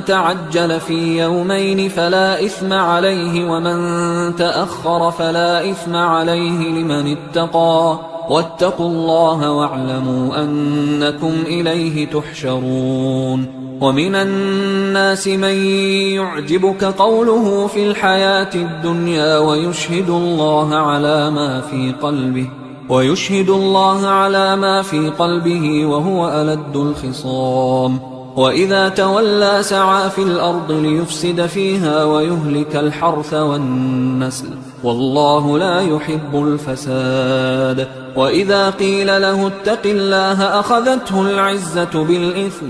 S1: تعجل في يومين فلا إثم عليه ومن تأخر فلا إثم عليه لمن اتقى واتقوا الله واعلموا أنكم إليه تحشرون. ومن الناس من يعجبك قوله في الحياة الدنيا ويشهد الله على ما في قلبه وهو ألد الخصام. وإذا تولى سعى في الأرض ليفسد فيها ويهلك الحرث والنسل والله لا يحب الفساد. وإذا قيل له اتق الله أخذته العزة بالإثم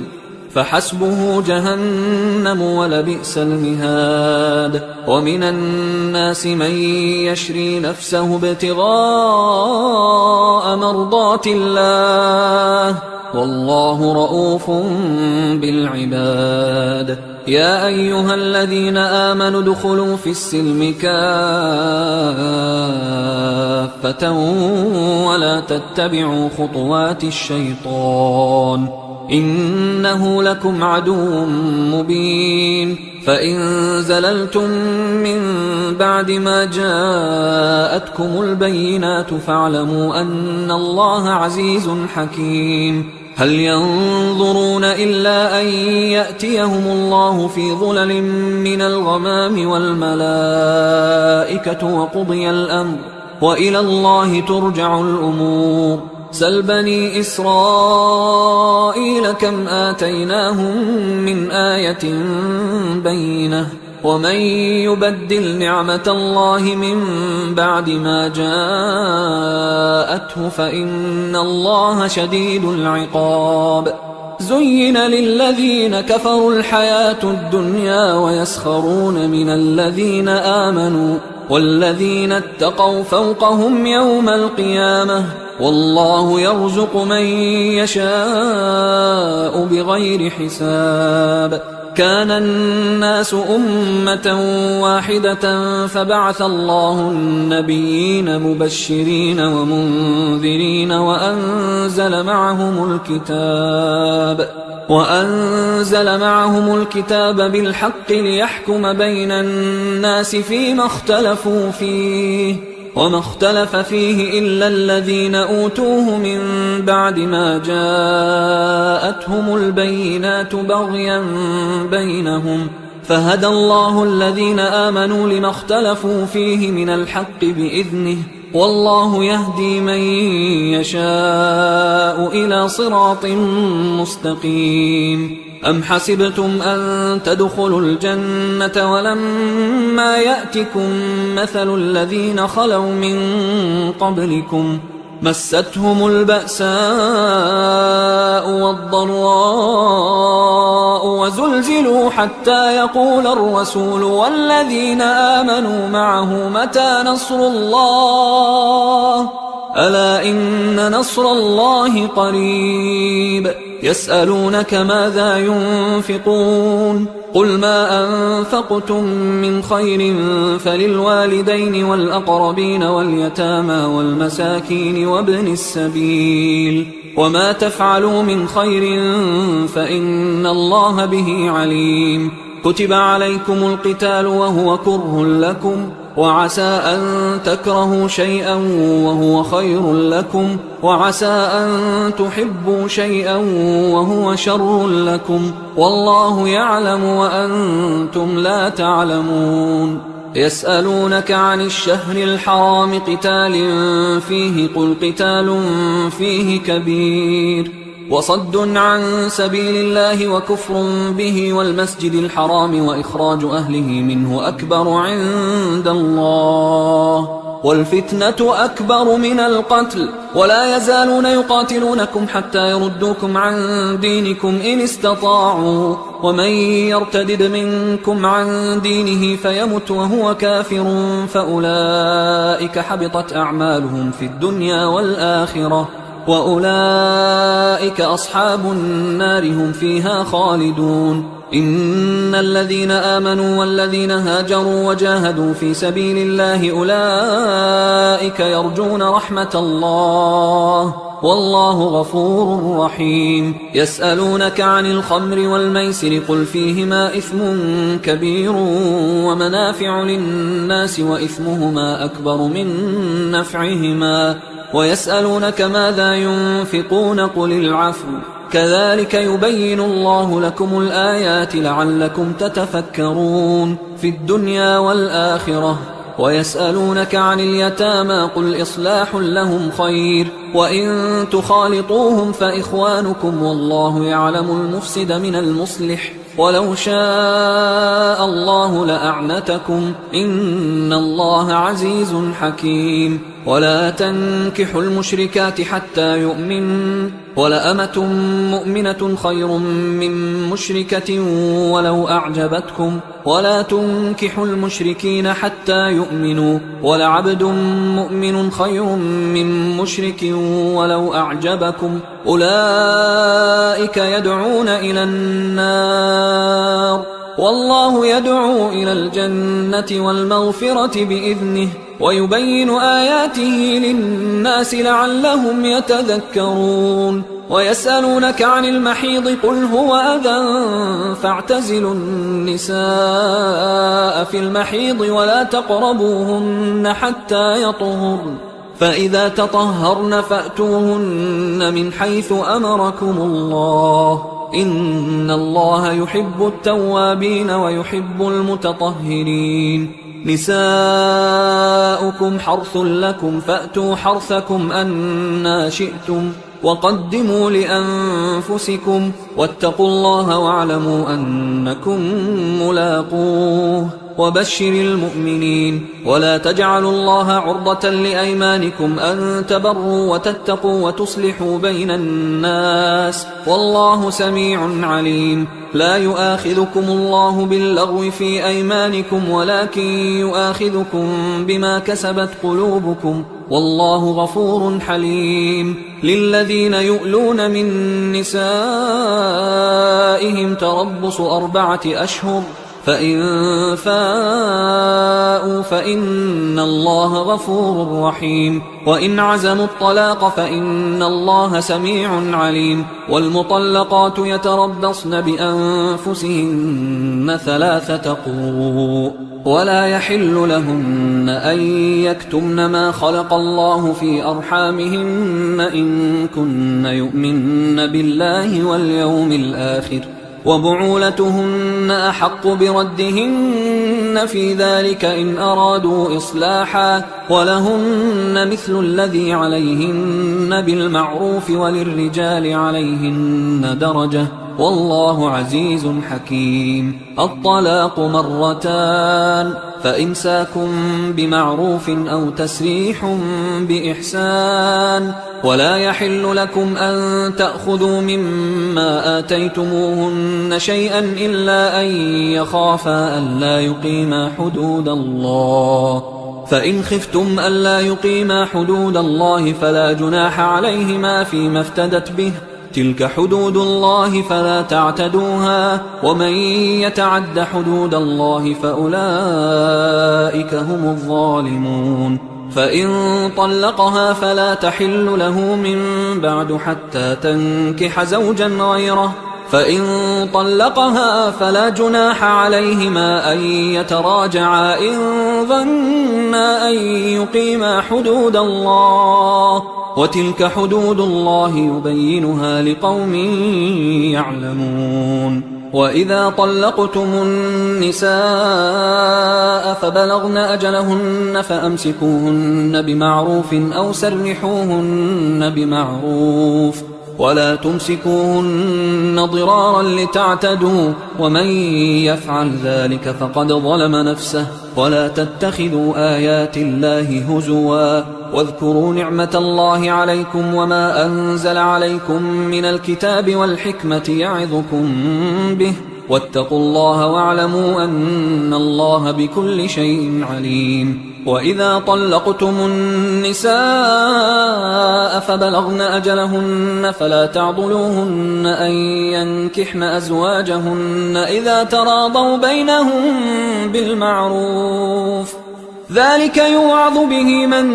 S1: فحسبه جهنم ولبئس المهاد. ومن الناس من يشري نفسه ابتغاء مرضات الله والله رؤوف بالعباد. يا أيها الذين آمنوا ادخلوا في السلم كافة ولا تتبعوا خطوات الشيطان إنه لكم عدو مبين. فإن زللتم من بعد ما جاءتكم البينات فاعلموا أن الله عزيز حكيم. هل ينظرون إلا أن يأتيهم الله في ظلل من الغمام والملائكة وقضي الأمر وإلى الله ترجع الأمور. سل بني إسرائيل كم آتيناهم من آية بينة ومن يبدل نعمة الله من بعد ما جاءته فإن الله شديد العقاب. زين للذين كفروا الحياة الدنيا ويسخرون من الذين آمنوا والذين اتقوا فوقهم يوم القيامة والله يرزق من يشاء بغير حساب. كان الناس أمة واحدة فبعث الله النبيين مبشرين ومنذرين وأنزل معهم الكتاب بالحق ليحكم بين الناس فيما اختلفوا فيه وما اختلف فيه إلا الذين أوتوه من بعد ما جاءتهم البينات بغيا بينهم فهدى الله الذين آمنوا لما اختلفوا فيه من الحق بإذنه والله يهدي من يشاء إلى صراط مستقيم. أم حسبتم أن تدخلوا الجنة ولما يأتكم مثل الذين خلوا من قبلكم مستهم البأساء والضراء وزلزلوا حتى يقول الرسول والذين آمنوا معه متى نصر الله ألا إن نصر الله قريب يسألونك ماذا ينفقون قل ما أنفقتم من خير فللوالدين والأقربين واليتامى والمساكين وابن السبيل وما تفعلوا من خير فإن الله به عليم كتب عليكم القتال وهو كره لكم وعسى أن تكرهوا شيئا وهو خير لكم وعسى أن تحبوا شيئا وهو شر لكم والله يعلم وأنتم لا تعلمون يسألونك عن الشهر الحرام قتال فيه قل قتال فيه كبير وصد عن سبيل الله وكفر به والمسجد الحرام وإخراج أهله منه أكبر عند الله والفتنة أكبر من القتل ولا يزالون يقاتلونكم حتى يردوكم عن دينكم إن استطاعوا ومن يرتدد منكم عن دينه فيمت وهو كافر فأولئك حبطت أعمالهم في الدنيا والآخرة وأولئك أصحاب النار هم فيها خالدون إن الذين آمنوا والذين هاجروا وجاهدوا في سبيل الله أولئك يرجون رحمة الله والله غفور رحيم يسألونك عن الخمر والميسر قل فيهما إثم كبير ومنافع للناس وإثمهما أكبر من نفعهما ويسألونك ماذا ينفقون قل العفو كذلك يبين الله لكم الآيات لعلكم تتفكرون في الدنيا والآخرة ويسألونك عن اليتامى قل إصلاح لهم خير وإن تخالطوهم فإخوانكم والله يعلم المفسد من المصلح ولو شاء الله لأعنتكم إن الله عزيز حكيم ولا تنكحوا المشركات حتى يؤمن ولأمة مؤمنة خير من مشركة ولو أعجبتكم ولا تنكحوا المشركين حتى يؤمنوا ولعبد مؤمن خير من مشرك ولو أعجبكم أولئك يدعون إلى النار والله يدعو إلى الجنة والمغفرة بإذنه ويبين آياته للناس لعلهم يتذكرون ويسألونك عن المحيض قل هو أذى فاعتزلوا النساء في المحيض ولا تقربوهن حتى يطهرن فإذا تطهرن فأتوهن من حيث أمركم الله إن الله يحب التوابين ويحب المتطهرين نساؤكم حرث لكم فأتوا حرثكم أنى شئتم وقدموا لأنفسكم واتقوا الله واعلموا أنكم ملاقوه وبشر المؤمنين ولا تجعلوا الله عرضة لأيمانكم أن تبروا وتتقوا وتصلحوا بين الناس والله سميع عليم لا يؤاخذكم الله باللغو في أيمانكم ولكن يؤاخذكم بما كسبت قلوبكم والله غفور حليم للذين يؤلون من نسائهم تربص 4 أشهر فإن فاءوا فإن الله غفور رحيم وإن عزموا الطلاق فإن الله سميع عليم والمطلقات يتربصن بأنفسهن 3 قروء ولا يحل لهن أن يكتمن ما خلق الله في أرحامهن إن كن يؤمن بالله واليوم الآخر وبعولتهن أحق بردهن في ذلك إن أرادوا إصلاحا ولهن مثل الذي عليهن بالمعروف وللرجال عليهن درجة والله عزيز حكيم الطلاق 2 فإمساك بمعروف أو تسريح بإحسان ولا يحل لكم أن تأخذوا مما آتيتموهن شيئا إلا أن يخافا ألا يقيما حدود الله فإن خفتم ألا يقيما حدود الله فلا جناح عليهما فيما افتدت به، تلك حدود الله فلا تعتدوها، ومن يتعد حدود الله فأولئك هم الظالمون. فإن طلقها فلا تحل له من بعد حتى تنكح زوجا غيره، فإن طلقها فلا جناح عليهما أن يتراجعا إن ظنا أن يقيما حدود الله، وتلك حدود الله يبينها لقوم يعلمون. وإذا طلقتم النساء فبلغن أجلهن فأمسكوهن بمعروف أو سرحوهن بمعروف، ولا تمسكوهن ضرارا لتعتدوا، ومن يفعل ذلك فقد ظلم نفسه. ولا تتخذوا آيات الله هزوا، واذكروا نعمة الله عليكم وما أنزل عليكم من الكتاب والحكمة يعظكم به، واتقوا الله واعلموا أن الله بكل شيء عليم. وإذا طلقتم النساء فبلغن أجلهن فلا تعضلوهن أن ينكحن أزواجهن إذا تراضوا بينهم بالمعروف، ذلك يوعظ به من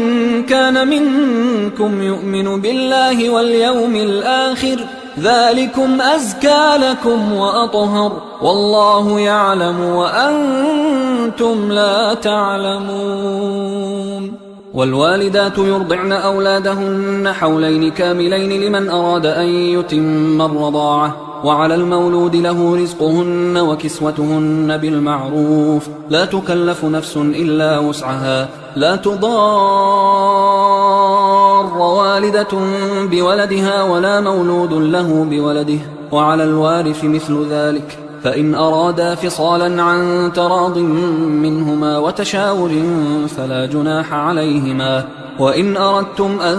S1: كان منكم يؤمن بالله واليوم الآخر، ذلكم أزكى لكم وأطهر، والله يعلم وأنتم لا تعلمون. والوالدات يرضعن أولادهن حولين كاملين لمن أراد أن يتم الرضاعة، وعلى المولود له رزقهن وكسوتهن بالمعروف، لا تكلف نفس إلا وسعها، لا تضار والدة بولدها ولا مولود له بولده، وعلى الوارث مثل ذلك، فإن أرادا فصالا عن تراض منهما وتشاور فلا جناح عليهما. وإن أردتم أن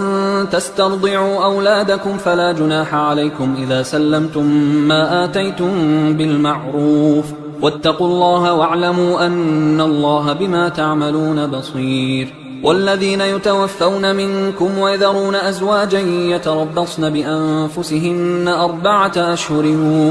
S1: تسترضعوا أولادكم فلا جناح عليكم إذا سلمتم ما آتيتم بالمعروف، واتقوا الله واعلموا أن الله بما تعملون بصير. والذين يتوفون منكم ويذرون أزواجا يتربصن بأنفسهن 4 أشهر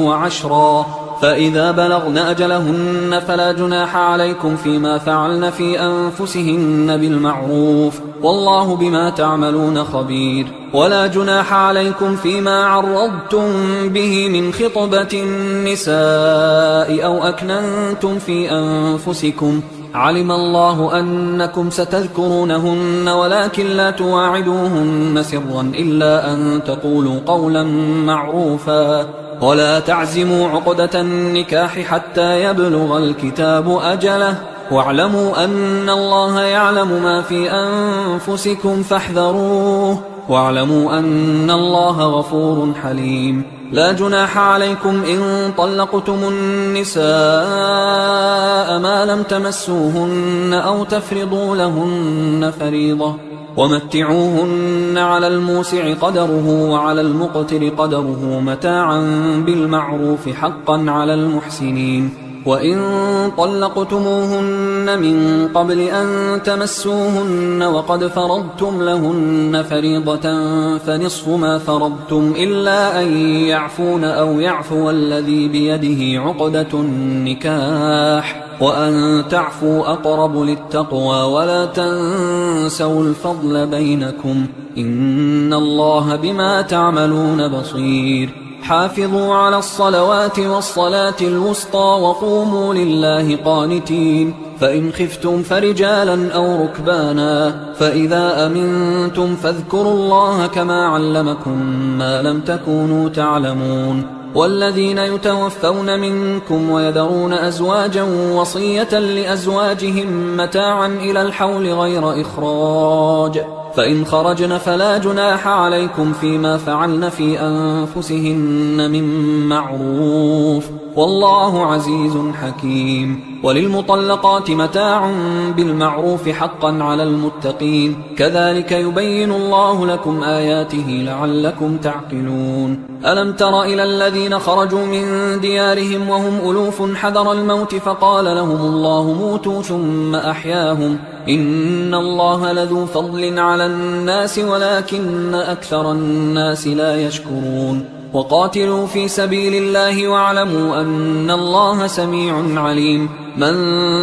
S1: و10، فإذا بلغن أجلهن فلا جناح عليكم فيما فعلن في أنفسهن بالمعروف، والله بما تعملون خبير. ولا جناح عليكم فيما عرضتم به من خطبة النساء أو أكننتم في أنفسكم، علم الله أنكم ستذكرونهن ولكن لا تواعدوهن سرا إلا أن تقولوا قولا معروفا، ولا تعزموا عقدة النكاح حتى يبلغ الكتاب أجله، واعلموا أن الله يعلم ما في أنفسكم فاحذروه، واعلموا أن الله غفور حليم. لا جناح عليكم إن طلقتم النساء ما لم تمسوهن أو تفرضوا لهن فريضة، ومتعوهن على الموسع قدره وعلى المقتر قدره متاعا بالمعروف حقا على المحسنين. وإن طلقتموهن من قبل أن تمسوهن وقد فرضتم لهن فريضة فنصف ما فرضتم إلا أن يعفون أو يعفو الذي بيده عقدة النكاح، وأن تعفوا أقرب للتقوى، ولا تنسوا الفضل بينكم، إن الله بما تعملون بصير. حافظوا على الصلوات والصلاة الوسطى وقوموا لله قانتين، فإن خفتم فرجالا أو ركبانا، فإذا أمنتم فاذكروا الله كما علمكم ما لم تكونوا تعلمون. والذين يتوفون منكم ويذرون أزواجا وصية لأزواجهم متاعا إلى الحول غير إخراج، فإن خرجن فلا جناح عليكم فيما فعلن في أنفسهن من معروف، والله عزيز حكيم. وللمطلقات متاع بالمعروف حقا على المتقين، كذلك يبين الله لكم آياته لعلكم تعقلون. ألم تر إلى الذين خرجوا من ديارهم وهم ألوف حذر الموت فقال لهم الله موتوا ثم أحياهم إن الله لذو فضل على الناس ولكن أكثر الناس لا يشكرون وقاتلوا في سبيل الله واعلموا أن الله سميع عليم من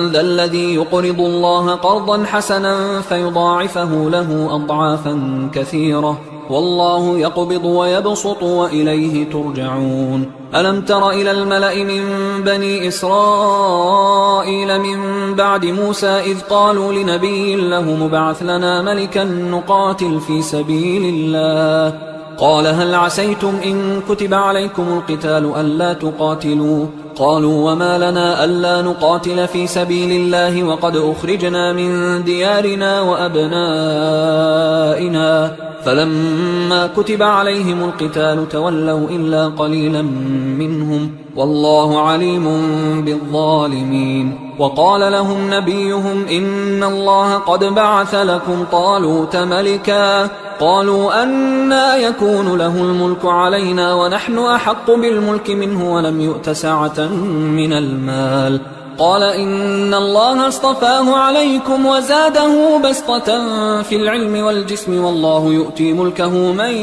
S1: ذا الذي يقرض الله قرضا حسنا فيضاعفه له أضعافا كثيرة والله يقبض ويبسط وإليه ترجعون ألم تر إلى الملأ من بني إسرائيل من بعد موسى إذ قالوا لنبي له مبعث لنا ملكا نقاتل في سبيل الله قال هل عسيتم إن كتب عليكم القتال ألا تقاتلوا قالوا وما لنا ألا نقاتل في سبيل الله وقد أخرجنا من ديارنا وأبنائنا فلما كتب عليهم القتال تولوا إلا قليلا منهم والله عليم بالظالمين وقال لهم نبيهم إن الله قد بعث لكم طالوت ملكا قالوا أنى يكون له الملك علينا ونحن أحق بالملك منه ولم يؤت سعة من المال قال إن الله اصطفاه عليكم وزاده بسطة في العلم والجسم والله يؤتي ملكه من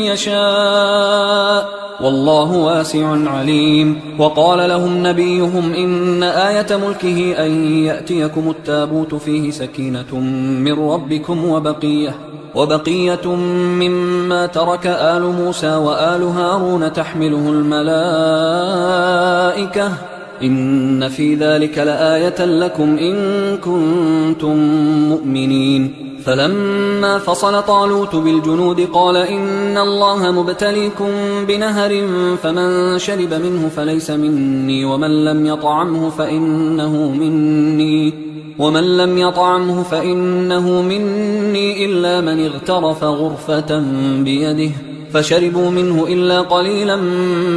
S1: يشاء والله واسع عليم وقال لهم نبيهم إن آية ملكه أن يأتيكم التابوت فيه سكينة من ربكم وبقية مما ترك آل موسى وآل هارون تحمله الملائكة إن في ذلك لآية لكم إن كنتم مؤمنين فلما فصل طالوت بالجنود قال إن الله مبتليكم بنهر فمن شرب منه فليس مني ومن لم يطعمه فإنه مني إلا من اغترف غرفة بيده فشربوا منه إلا قليلا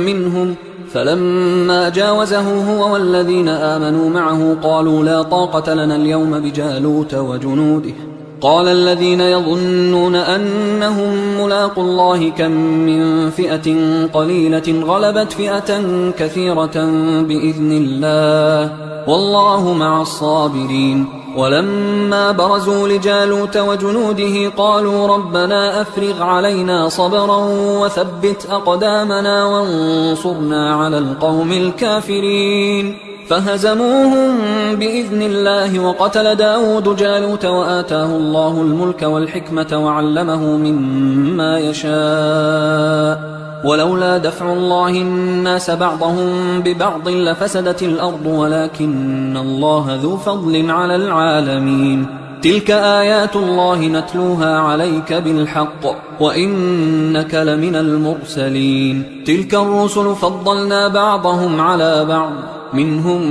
S1: منهم فلما جاوزه هو والذين آمنوا معه قالوا لا طاقة لنا اليوم بجالوت وجنوده قال الذين يظنون أنهم ملاقوا الله كم من فئة قليلة غلبت فئة كثيرة بإذن الله والله مع الصابرين ولما برزوا لجالوت وجنوده قالوا ربنا أفرغ علينا صبرا وثبت أقدامنا وانصرنا على القوم الكافرين فهزموهم بإذن الله وقتل داود جالوت وآتاه الله الملك والحكمة وعلمه مما يشاء ولولا دفع الله الناس بعضهم ببعض لفسدت الأرض ولكن الله ذو فضل على العالمين تلك آيات الله نتلوها عليك بالحق وإنك لمن المرسلين تلك الرسل فضلنا بعضهم على بعض منهم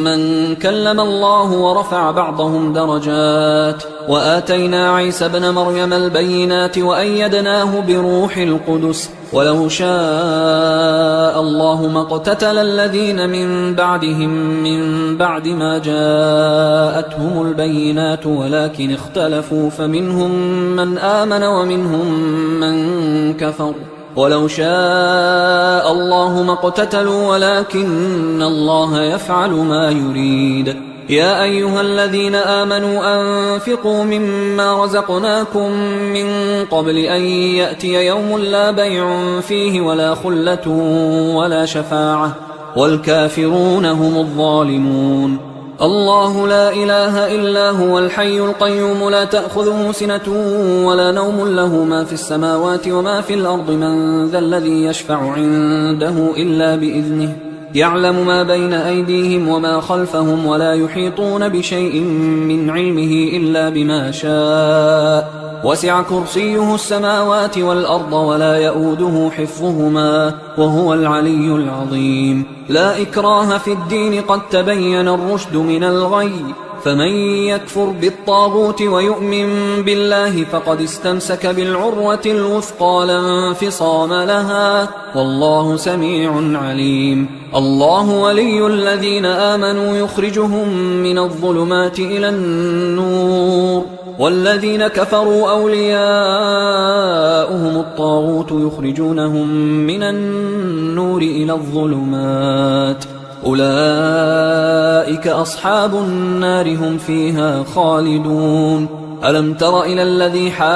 S1: من كلم الله ورفع بعضهم درجات وآتينا عيسى ابن مريم البينات وأيدناه بروح القدس ولو شاء الله ما اقتتل الذين من بعدهم من بعد ما جاءتهم البينات ولكن اختلفوا فمنهم من آمن ومنهم من كفر ولو شاء الله ما اقتتلوا ولكن الله يفعل ما يريد يا أيها الذين آمنوا أنفقوا مما رزقناكم من قبل أن يأتي يوم لا بيع فيه ولا خلة ولا شفاعة والكافرون هم الظالمون الله لا إله إلا هو الحي القيوم لا تأخذه سنة ولا نوم له ما في السماوات وما في الأرض من ذا الذي يشفع عنده إلا بإذنه يعلم ما بين أيديهم وما خلفهم ولا يحيطون بشيء من علمه إلا بما شاء وسع كرسيه السماوات والأرض ولا يؤوده حفظهما وهو العلي العظيم لا إكراه في الدين قد تبين الرشد من الغي فمن يكفر بالطاغوت ويؤمن بالله فقد استمسك بالعروة الوثقى لا انفصام لها والله سميع عليم الله ولي الذين آمنوا يخرجهم من الظلمات إلى النور والذين كفروا أولياؤهم الطاغوت يخرجونهم من النور إلى الظلمات أولئك أصحاب النار هم فيها خالدون. ألم تر إلى الذي حاج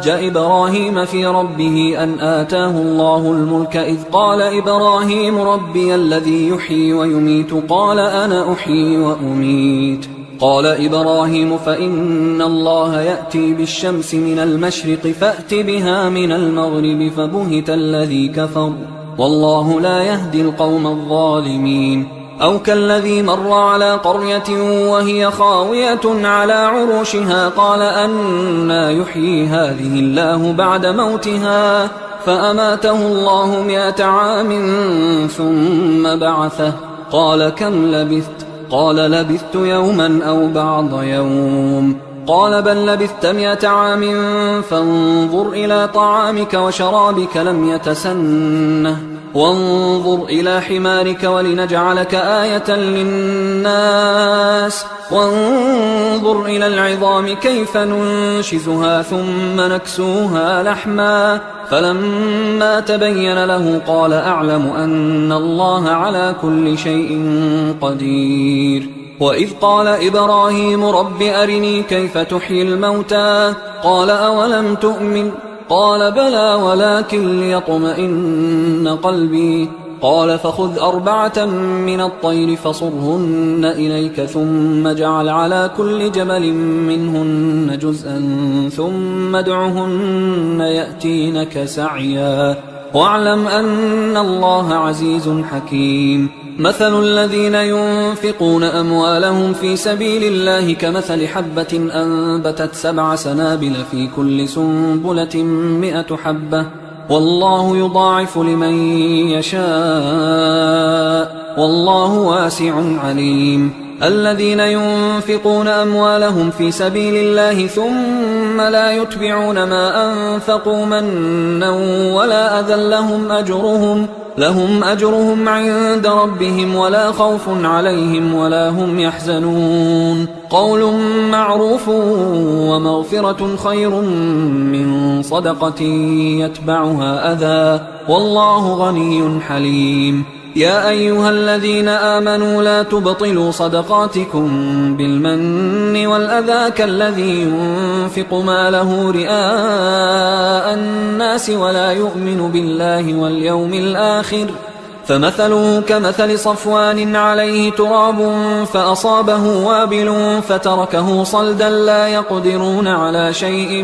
S1: إبراهيم في ربه أن آتاه الله الملك إذ قال إبراهيم ربي الذي يحيي ويميت قال أنا أحيي وأميت. قال إبراهيم فإن الله يأتي بالشمس من المشرق فأت بها من المغرب فبهت الذي كفر والله لا يهدي القوم الظالمين. أو كالذي مر على قرية وهي خاوية على عروشها قال أنى يحيي هذه الله بعد موتها فأماته الله 100 عام ثم بعثه قال كم لبثت؟ قال لبثت يوما أو بعض يوم. قال بل لبثت 100 عام فانظر إلى طعامك وشرابك لم يتسنه وانظر إلى حمارك ولنجعلك آية للناس وانظر إلى العظام كيف ننشزها ثم نكسوها لحما فلما تبين له قال أعلم أن الله على كل شيء قدير. وإذ قال إبراهيم رب أرني كيف تحيي الموتى قال أولم تؤمن قال بلى ولكن ليطمئن قلبي قال فخذ 4 من الطير فصرهن إليك ثم اجعل على كل جبل منهن جزءا ثم ادعهن يأتينك سعيا واعلم أن الله عزيز حكيم. مثل الذين ينفقون أموالهم في سبيل الله كمثل حبة أنبتت 7 سنابل في كل سنبلة 100 حبة والله يضاعف لمن يشاء والله واسع عليم. الذين ينفقون أموالهم في سبيل الله ثم لا يتبعون ما أنفقوا منا ولا أذى لهم أجرهم عند ربهم ولا خوف عليهم ولا هم يحزنون. قول معروف ومغفرة خير من صدقة يتبعها أذى والله غني حليم. يا أيها الذين آمنوا لا تبطلوا صدقاتكم بالمن والأذى كالذي ينفق ماله رئاء الناس ولا يؤمن بالله واليوم الآخر فمثله كمثل صفوان عليه تراب فأصابه وابل فتركه صلدا لا يقدرون على شيء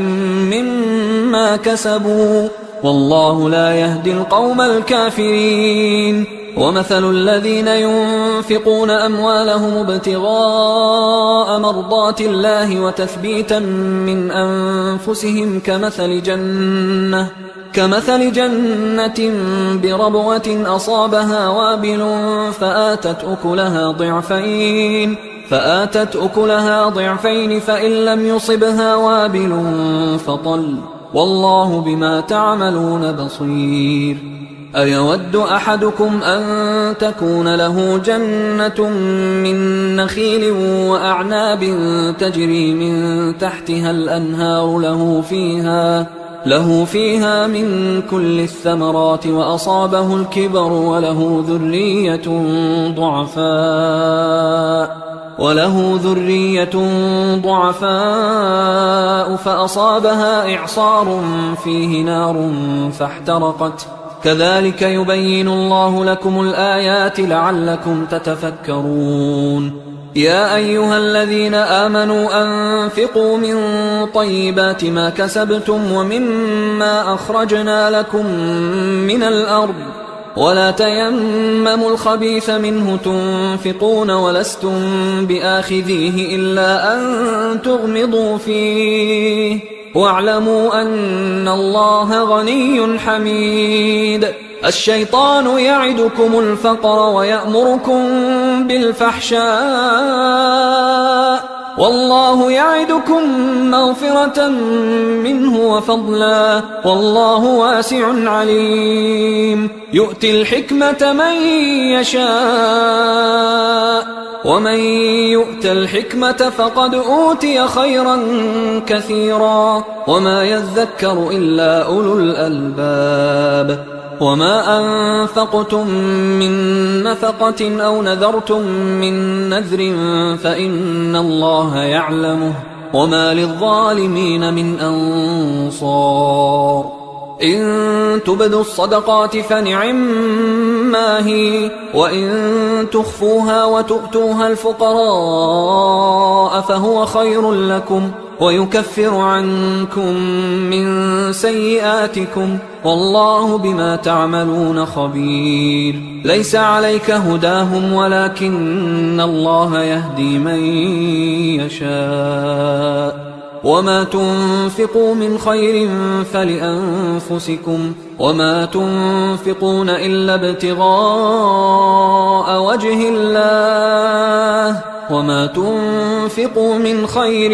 S1: مما كسبوا والله لا يهدي القوم الكافرين. ومثل الذين ينفقون أموالهم ابتغاء مرضات الله وتثبيتا من أنفسهم كمثل جنة بربوة أصابها وابل فآتت أكلها ضعفين فإن لم يصبها وابل فطل والله بما تعملون بصير. أيود أحدكم أن تكون له جنة من نخيل وأعناب تجري من تحتها الأنهار له فيها من كل الثمرات وأصابه الكبر وله ذرية ضعفاء فأصابها إعصار فيه نار فاحترقت كذلك يبين الله لكم الآيات لعلكم تتفكرون. يا أيها الذين آمنوا أنفقوا من طيبات ما كسبتم ومما أخرجنا لكم من الأرض ولا تيمموا الخبيث منه تنفقون ولستم بآخذيه إلا أن تغمضوا فيه واعلموا أن الله غني حميد. الشيطان يعدكم الفقر ويأمركم بالفحشاء والله يعدكم مغفرة منه وفضلا والله واسع عليم. يؤتي الحكمة من يشاء ومن يؤت الحكمة فقد أوتي خيرا كثيرا وما يذكر إلا أولو الألباب. وما أنفقتم من نفقة أو نذرتم من نذر فإن الله يعلمه وما للظالمين من أنصار إن تبدوا الصدقات فنعما هي وإن تخفوها وتؤتوها الفقراء فهو خير لكم ويكفر عنكم من سيئاتكم والله بما تعملون خبير ليس عليك هداهم ولكن الله يهدي من يشاء وما تنفقوا من خير فلأنفسكم وما تنفقون إلا ابتغاء وجه الله وما تنفقوا من خير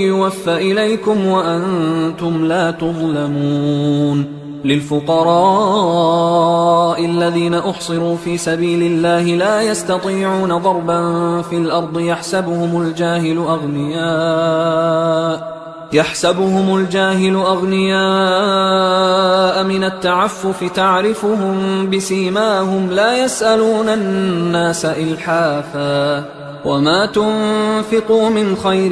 S1: يوفى إليكم وأنتم لا تظلمون للفقراء الذين أحصروا في سبيل الله لا يستطيعون ضربا في الأرض يحسبهم الجاهل أغنياء من التعفف تعرفهم بسيماهم لا يسألون الناس إلحافا وما تنفقوا من خير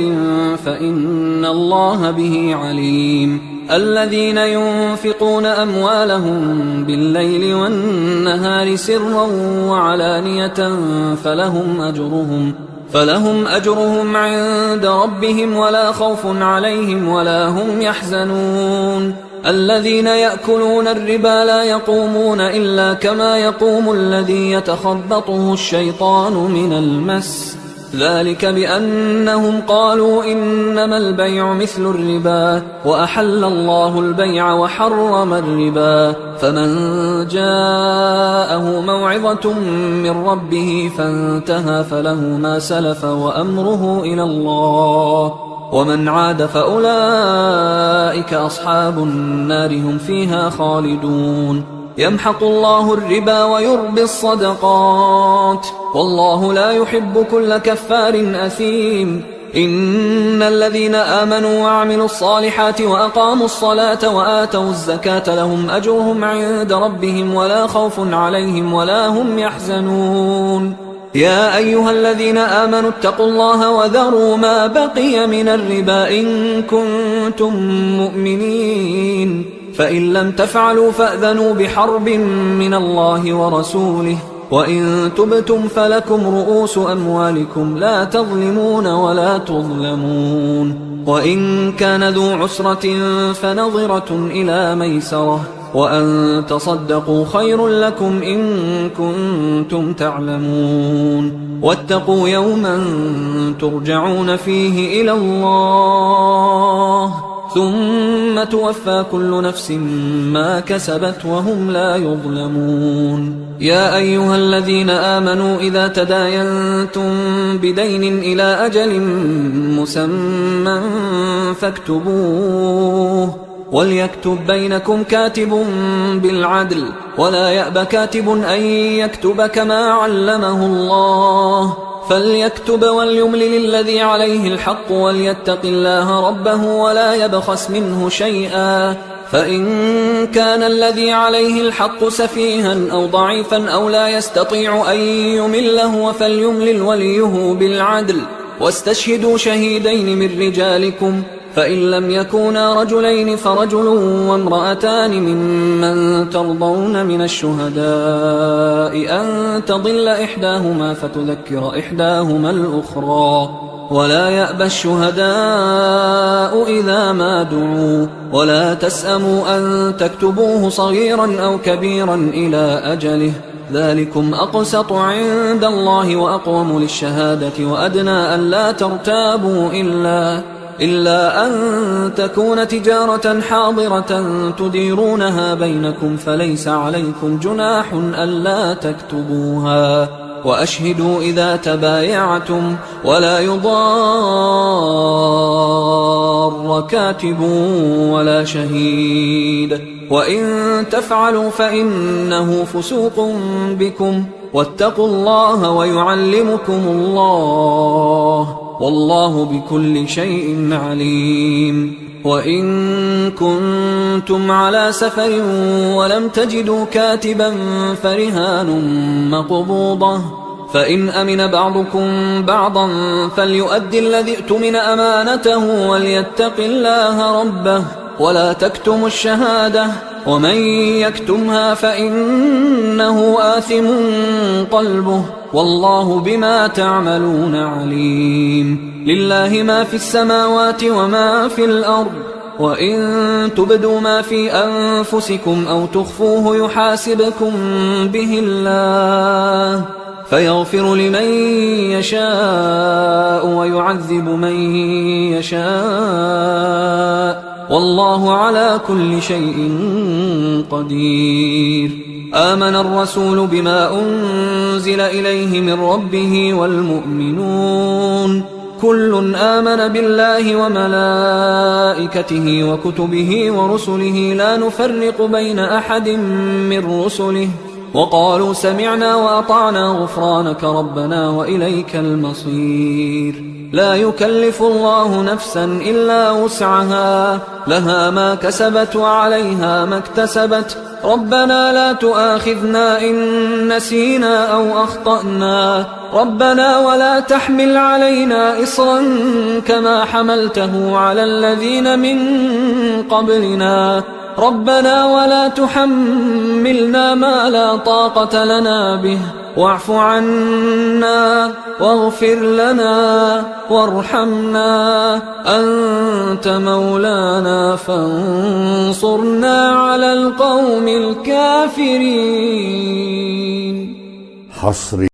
S1: فإن الله به عليم الذين ينفقون أموالهم بالليل والنهار سرا وعلانية فلهم أجرهم عند ربهم ولا خوف عليهم ولا هم يحزنون الذين يأكلون الربا لا يقومون إلا كما يقوم الذي يتخبطه الشيطان من المس ذلك بأنهم قالوا إنما البيع مثل الربا وأحل الله البيع وحرم الربا فمن جاءه موعظة من ربه فانتهى فله ما سلف وأمره إلى الله ومن عاد فأولئك أصحاب النار هم فيها خالدون يمحق الله الربا ويربي الصدقات والله لا يحب كل كفار أثيم إن الذين آمنوا وعملوا الصالحات وأقاموا الصلاة وآتوا الزكاة لهم أجرهم عند ربهم ولا خوف عليهم ولا هم يحزنون يا أيها الذين آمنوا اتقوا الله وذروا ما بقي من الربا إن كنتم مؤمنين فإن لم تفعلوا فأذنوا بحرب من الله ورسوله وإن تبتم فلكم رؤوس أموالكم لا تظلمون ولا تظلمون وإن كان ذو عسرة فنظرة إلى ميسرة وأن تصدقوا خير لكم إن كنتم تعلمون واتقوا يوما ترجعون فيه إلى الله ثم توفى كل نفس ما كسبت وهم لا يظلمون يا أيها الذين آمنوا إذا تداينتم بدين إلى أجل مسمى فاكتبوه وليكتب بينكم كاتب بالعدل ولا يأب كاتب أن يكتب كما علمه الله فليكتب وليملل الذي عليه الحق وليتق الله ربه ولا يبخس منه شيئا فإن كان الذي عليه الحق سفيها أو ضعيفا أو لا يستطيع أن يمله فليملل وليه بالعدل واستشهدوا شهيدين من رجالكم فإن لم يكونا رجلين فرجل وامرأتان ممن ترضون من الشهداء أن تضل إحداهما فتذكر إحداهما الأخرى ولا يأبى الشهداء إذا ما دعوا ولا تسأموا أن تكتبوه صغيرا أو كبيرا إلى أجله ذلكم أقسط عند الله وأقوم للشهادة وأدنى أن لا ترتابوا إلا أن تكون تجارة حاضرة تديرونها بينكم فليس عليكم جناح ألا تكتبوها وأشهدوا إذا تبايعتم ولا يضار كاتب ولا شهيد وإن تفعلوا فإنه فسوق بكم واتقوا الله ويعلمكم الله والله بكل شيء عليم وإن كنتم على سفر ولم تجدوا كاتبا فرهان مقبوضة، فإن أمن بعضكم بعضا فليؤدي الذي اؤتمن أمانته وليتق الله ربه ولا تكتموا الشهادة، ومن يكتمها فإنه آثم قلبه والله بما تعملون عليم. لله ما في السماوات وما في الأرض، وإن تبدوا ما في أنفسكم أو تخفوه يحاسبكم به الله فيغفر لمن يشاء ويعذب من يشاء والله على كل شيء قدير. آمن الرسول بما أنزل إليه من ربه والمؤمنون كل آمن بالله وملائكته وكتبه ورسله لا نفرق بين أحد من رسله وقالوا سمعنا وأطعنا غفرانك ربنا وإليك المصير. لا يكلف الله نفسا إلا وسعها، لها ما كسبت وعليها ما اكتسبت. ربنا لا تؤاخذنا إن نسينا أو أخطأنا، ربنا ولا تحمل علينا إصرا كما حملته على الذين من قبلنا، ربنا ولا تحملنا ما لا طاقة لنا به، واعف عنا واغفر لنا وارحمنا، أنت مولانا فانصرنا على القوم الكافرين.
S2: حصري